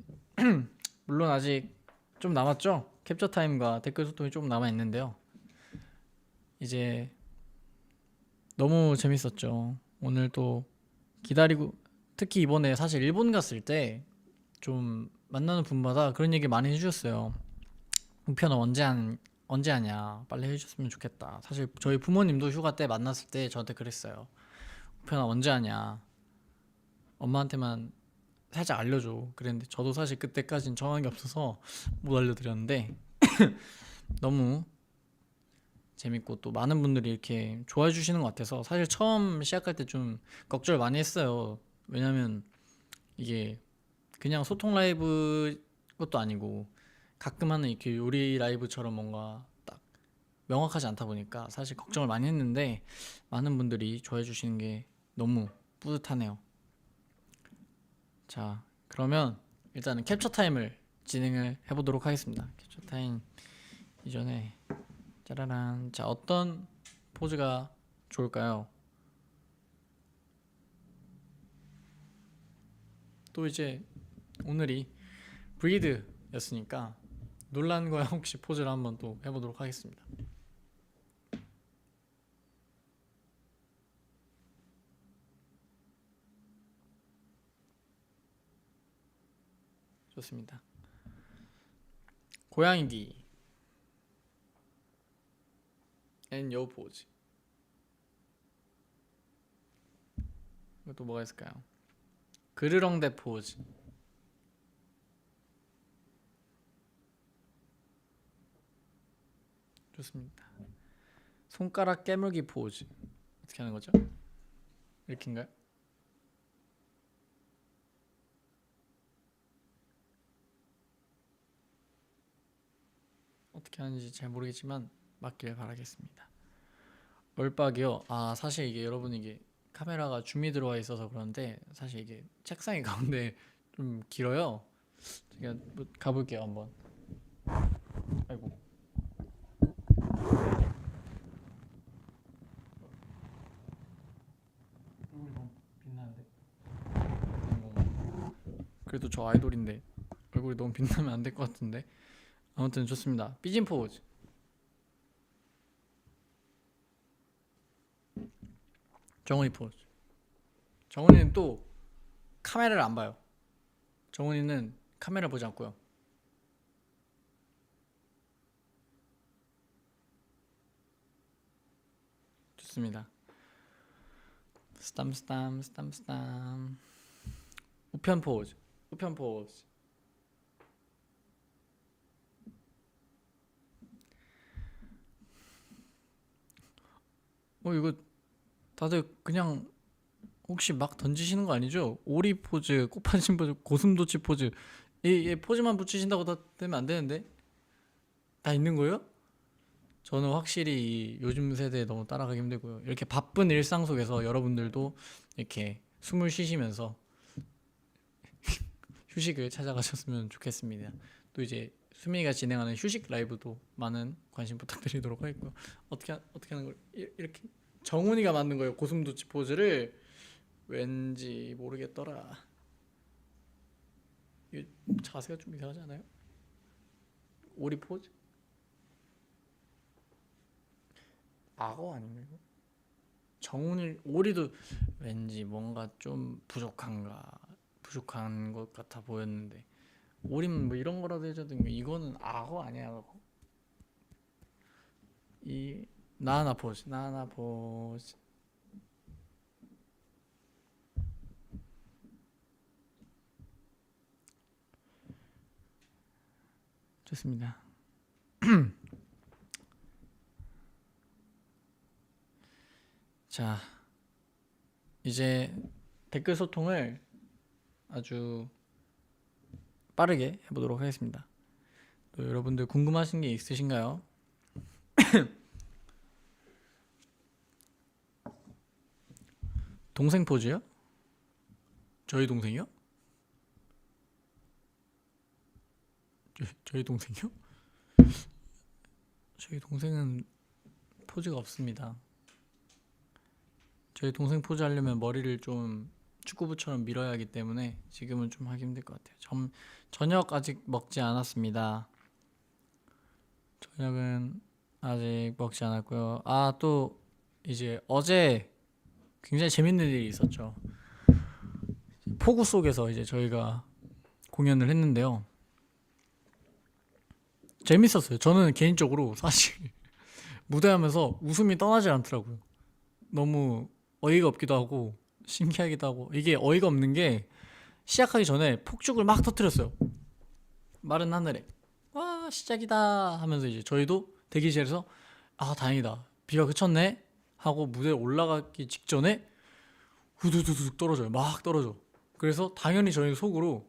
물론 아직 좀 남았죠? 캡처 타임과 댓글 소통이 좀 남아 있는데요. 이제 너무 재밌었죠. 오늘 또 기다리고, 특히 이번에 사실 일본 갔을 때 좀 만나는 분마다 그런 얘기 많이 해주셨어요. 우편은 언제 하냐, 빨리 해주셨으면 좋겠다. 사실 저희 부모님도 휴가 때 만났을 때 저한테 그랬어요. 우편아 언제 하냐, 엄마한테만 살짝 알려줘. 그랬는데 저도 사실 그때까진 정한 게 없어서 못 알려드렸는데 너무 재밌고 또 많은 분들이 이렇게 좋아해 주시는 것 같아서, 사실 처음 시작할 때 좀 걱정을 많이 했어요. 왜냐면 이게 그냥 소통 라이브 것도 아니고 가끔 하는 이렇게 요리 라이브처럼 뭔가 딱 명확하지 않다 보니까 사실 걱정을 많이 했는데, 많은 분들이 좋아해 주시는 게 너무 뿌듯하네요. 자, 그러면 일단은 캡처 타임을 진행을 해보도록 하겠습니다. 캡처 타임 이전에 짜라란, 자, 어떤 포즈가 좋을까요? 또 이제 오늘이 브리드였으니까 논란과 혹시 포즈를 한번 또 해보도록 하겠습니다. 좋습니다. 고양이기 앤 여우 포즈. 이것도 뭐가 있을까요? 그르렁대 포즈. 좋습니다. 손가락 깨물기 포즈. 어떻게 하는 거죠? 이렇게인가요? 어떻게 하는지 잘 모르겠지만 맞길 바라겠습니다. 얼빡이요? 사실 이게 여러분, 이게 카메라가 줌이 들어와 있어서 그런데 사실 이게 책상이 가운데 좀 길어요. 제가 가볼게요 한번. 아이고. 얼굴이 너무 빛나는데. 그래도 저 아이돌인데 얼굴이 너무 빛나면 안 될 것 같은데. 아무튼 좋습니다. 삐진 포즈. 정훈이 포즈. 정훈이는 또 카메라를 안 봐요. 정훈이는 카메라 보지 않고요. 좋습니다. 스탐. 우편 포즈. 이거 다들 그냥 혹시 막 던지시는 거 아니죠? 오리 포즈, 꽃판심 포즈, 고슴도치 포즈. 이 포즈만 붙이신다고 다 되면 안 되는데. 다 있는 거예요? 저는 확실히 이 요즘 세대에 너무 따라가기 힘들고요. 이렇게 바쁜 일상 속에서 여러분들도 이렇게 숨을 쉬시면서 휴식을 찾아가셨으면 좋겠습니다. 또 이제 수민이가 진행하는 휴식 라이브도 많은 관심 부탁드리도록 하겠고요. 어떻게 하는 걸 이렇게 정훈이가 만든 거예요. 고슴도치 포즈를 왠지 모르겠더라. 이 자세가 좀 이상하지 않아요? 오리 포즈? 악어 아닌가 이거? 정훈이 오리도 왠지 뭔가 좀 부족한 것 같아 보였는데 오리는 뭐 이런 거라도 해주든가. 이거는 악어 아니야 악어. 이 나나 포즈. 좋습니다. 자, 이제 댓글 소통을 아주 빠르게 해보도록 하겠습니다. 또 여러분들 궁금하신 게 있으신가요? 동생 포즈요? 저희 동생이요? 저희 동생이요? 저희 동생은 포즈가 없습니다. 저희 동생 포즈 하려면 머리를 좀 축구부처럼 밀어야 하기 때문에 지금은 좀 하기 힘들 것 같아요. 저녁 아직 먹지 않았습니다. 저녁은 아직 먹지 않았고요. 또 이제 어제 굉장히 재밌는 일이 있었죠. 폭우 속에서 이제 저희가 공연을 했는데요. 재밌었어요. 저는 개인적으로 사실 무대하면서 웃음이 떠나질 않더라고요. 너무 어이가 없기도 하고 신기하기도 하고. 이게 어이가 없는 게 시작하기 전에 폭죽을 막 터뜨렸어요. 마른 하늘에. 와 시작이다 하면서 이제 저희도 대기실에서 다행이다 비가 그쳤네 하고 무대에 올라가기 직전에 후두두둑 떨어져요. 막 떨어져. 그래서 당연히 저희 속으로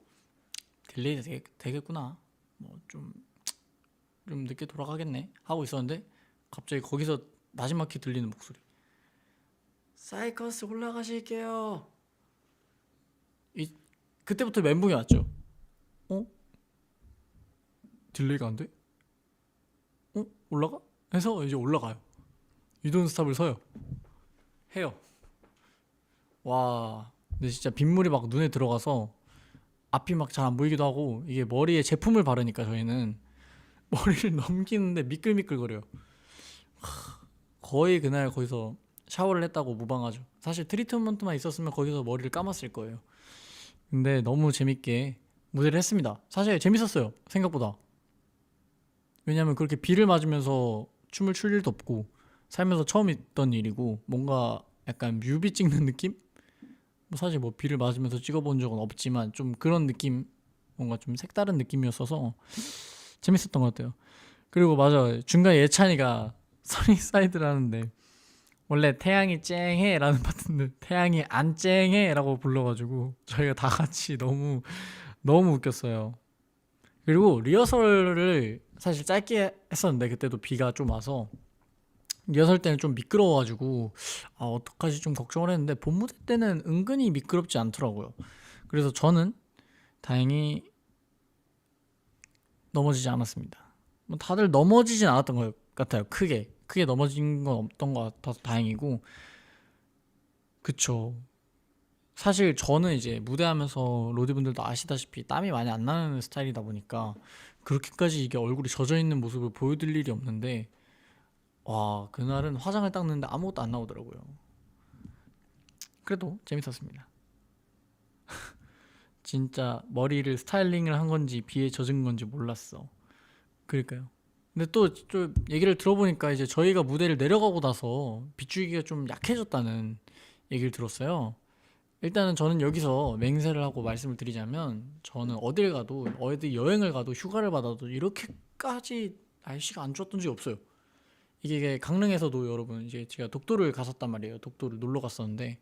딜레이 되겠구나, 뭐 좀 늦게 돌아가겠네 하고 있었는데 갑자기 거기서 마지막에 들리는 목소리, 사이커스 올라가실게요. 그때부터 멘붕이 왔죠. 딜레이가 안 돼? 올라가? 해서 이제 올라가요. 유돈 스탑을 서요. 해요. 와, 근데 진짜 빗물이 막 눈에 들어가서 앞이 막 잘 안 보이기도 하고, 이게 머리에 제품을 바르니까 저희는 머리를 넘기는데 미끌미끌거려요. 거의 그날 거기서 샤워를 했다고 무방하죠. 사실 트리트먼트만 있었으면 거기서 머리를 감았을 거예요. 근데 너무 재밌게 무대를 했습니다. 사실 재밌었어요, 생각보다. 왜냐면 그렇게 비를 맞으면서 춤을 출 일도 없고 살면서 처음 있던 일이고, 뭔가 약간 뮤비 찍는 느낌? 뭐 사실 뭐 비를 맞으면서 찍어본 적은 없지만 좀 그런 느낌, 뭔가 좀 색다른 느낌이었어서 재밌었던 것 같아요. 그리고 맞아, 중간에 예찬이가 써니사이드라는데 원래 태양이 쨍해 라는 파트인데 태양이 안 쨍해 라고 불러가지고 저희가 다 같이 너무 웃겼어요. 그리고 리허설을 사실 짧게 했었는데 그때도 비가 좀 와서 리허설 때는 좀 미끄러워가지고 어떡하지 좀 걱정을 했는데 본무대 때는 은근히 미끄럽지 않더라고요. 그래서 저는 다행히 넘어지지 않았습니다. 뭐 다들 넘어지진 않았던 것 같아요. 크게 넘어진 건 없던 것 같아서 다행이고. 그쵸. 사실 저는 이제 무대하면서 로디분들도 아시다시피 땀이 많이 안 나는 스타일이다 보니까 그렇게까지 이게 얼굴이 젖어 있는 모습을 보여드릴 일이 없는데, 와, 그날은 화장을 닦는데 아무것도 안 나오더라고요. 그래도 재밌었습니다. 진짜 머리를 스타일링을 한 건지 비에 젖은 건지 몰랐어. 그러니까요. 근데 또 좀 얘기를 들어보니까 이제 저희가 무대를 내려가고 나서 비추기가 좀 약해졌다는 얘기를 들었어요. 일단은 저는 여기서 맹세를 하고 말씀을 드리자면, 저는 어딜 가도, 어디 여행을 가도, 휴가를 받아도 이렇게까지 날씨가 안 좋았던 적이 없어요. 이게 강릉에서도 여러분, 이제 제가 독도를 갔었단 말이에요. 독도를 놀러 갔었는데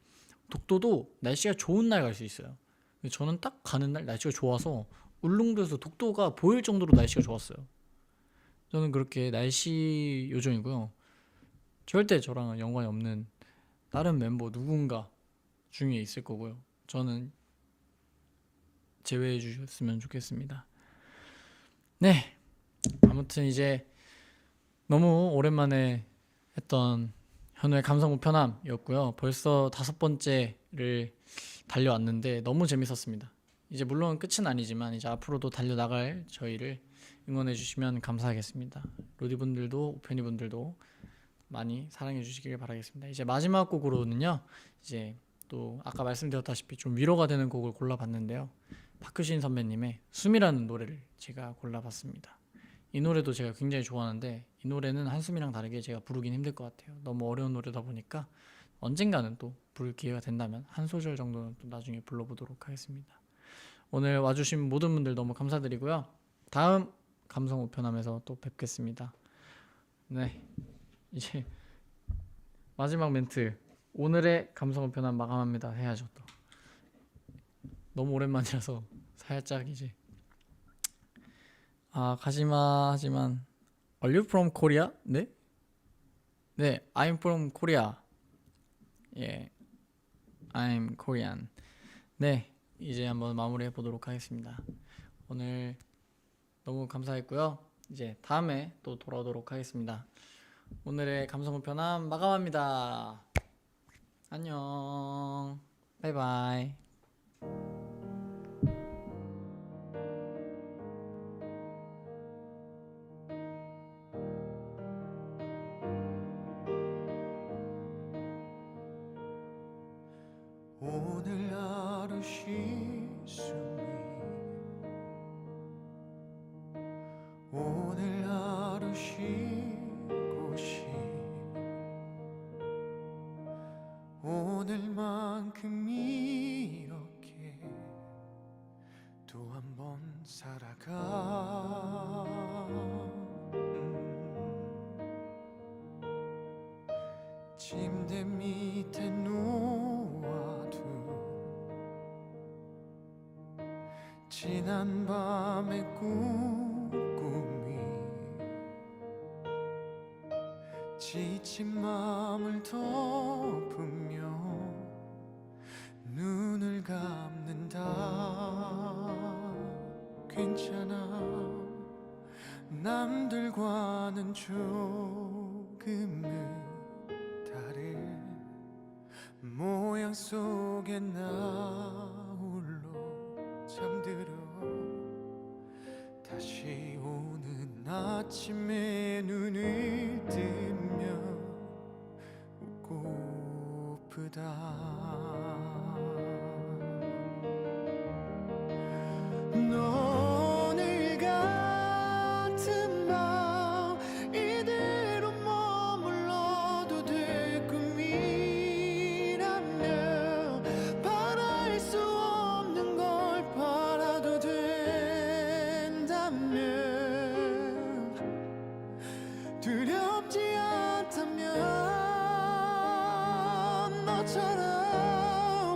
독도도 날씨가 좋은 날 갈 수 있어요. 근데 저는 딱 가는 날 날씨가 좋아서 울릉도에서 독도가 보일 정도로 날씨가 좋았어요. 저는 그렇게 날씨 요정이고요. 절대 저랑은 연관이 없는 다른 멤버 누군가 중에 있을 거고요. 저는 제외해 주셨으면 좋겠습니다. 네, 아무튼 이제 너무 오랜만에 했던 현우의 감성 우편함이었고요. 벌써 5번째를 달려왔는데 너무 재밌었습니다. 이제 물론 끝은 아니지만 이제 앞으로도 달려나갈 저희를 응원해 주시면 감사하겠습니다. 로디분들도 오편이분들도 많이 사랑해 주시길 바라겠습니다. 이제 마지막 곡으로는요, 이제 또 아까 말씀드렸다시피 좀 위로가 되는 곡을 골라봤는데요, 박효신 선배님의 숨이라는 노래를 제가 골라봤습니다. 이 노래도 제가 굉장히 좋아하는데 이 노래는 한숨이랑 다르게 제가 부르긴 힘들 것 같아요. 너무 어려운 노래다 보니까 언젠가는 또 부를 기회가 된다면 한 소절 정도는 또 나중에 불러보도록 하겠습니다. 오늘 와주신 모든 분들 너무 감사드리고요. 다음 감성 우편함에서 또 뵙겠습니다. 네, 이제 마지막 멘트, 오늘의 감성 우편함 마감합니다 해야죠. 또 너무 오랜만이라서 살짝 이제 가지마 하지만 Are you from Korea? 네? 네, I'm from Korea. 예, I'm Korean. 네, 이제 한번 마무리해 보도록 하겠습니다. 오늘 너무 감사했고요. 이제 다음에 또 돌아오도록 하겠습니다. 오늘의 감성 우편함 마감합니다. 안녕. 바이바이. 오늘 하루 쉴 숨이 오늘 하루 쉴 곳이 오늘만큼 이렇게 또 한 번 살아가 침대 밑에 놓아둔 지난 밤의 꿈꾸미 지친 마음을 덮으며 눈을 감는다. 괜찮아, 남들과는 조금은 다른 모양 속에 나 홀로 잠들어 다시 오는 아침에 눈을 뜨며 웃고프다. 오늘 같은 밤 이대로 머물러도 될 꿈이라면 바랄 수 없는 걸 바라도 된다면 두렵지 않다면 너처럼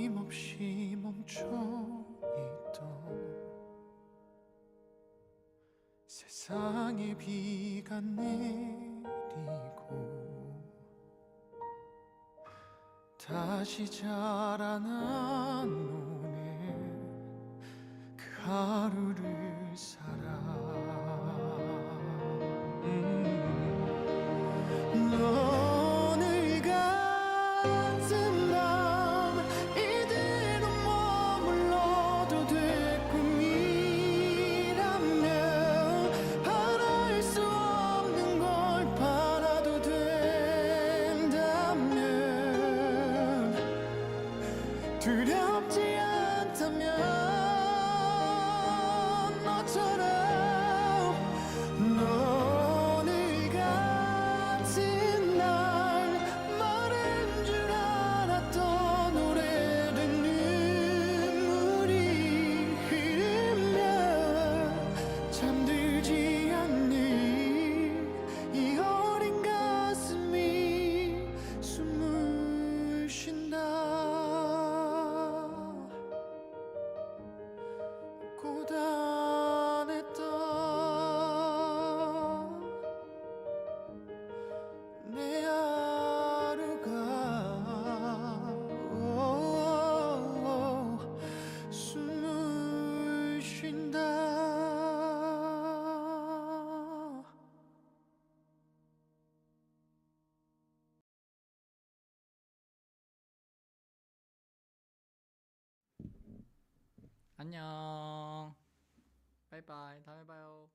힘없이 멈춰있던 세상에 비가 내리고 다시 자라난 오늘 그 하루를 살아 오늘 같은 밤 이대로 머물러도 될 꿈이라면 바랄 수 없는 걸 바라도 된다면 두렵지 않다면 너처럼 오늘 같은 날 마른 줄 알았던 오래된 눈물이 흐르면 잠들지 않는 이 어린 가슴이 숨을 쉰다 고단했던 내 하루가 숨을 쉰다 안녕. 바이바이. 다음에 봐요.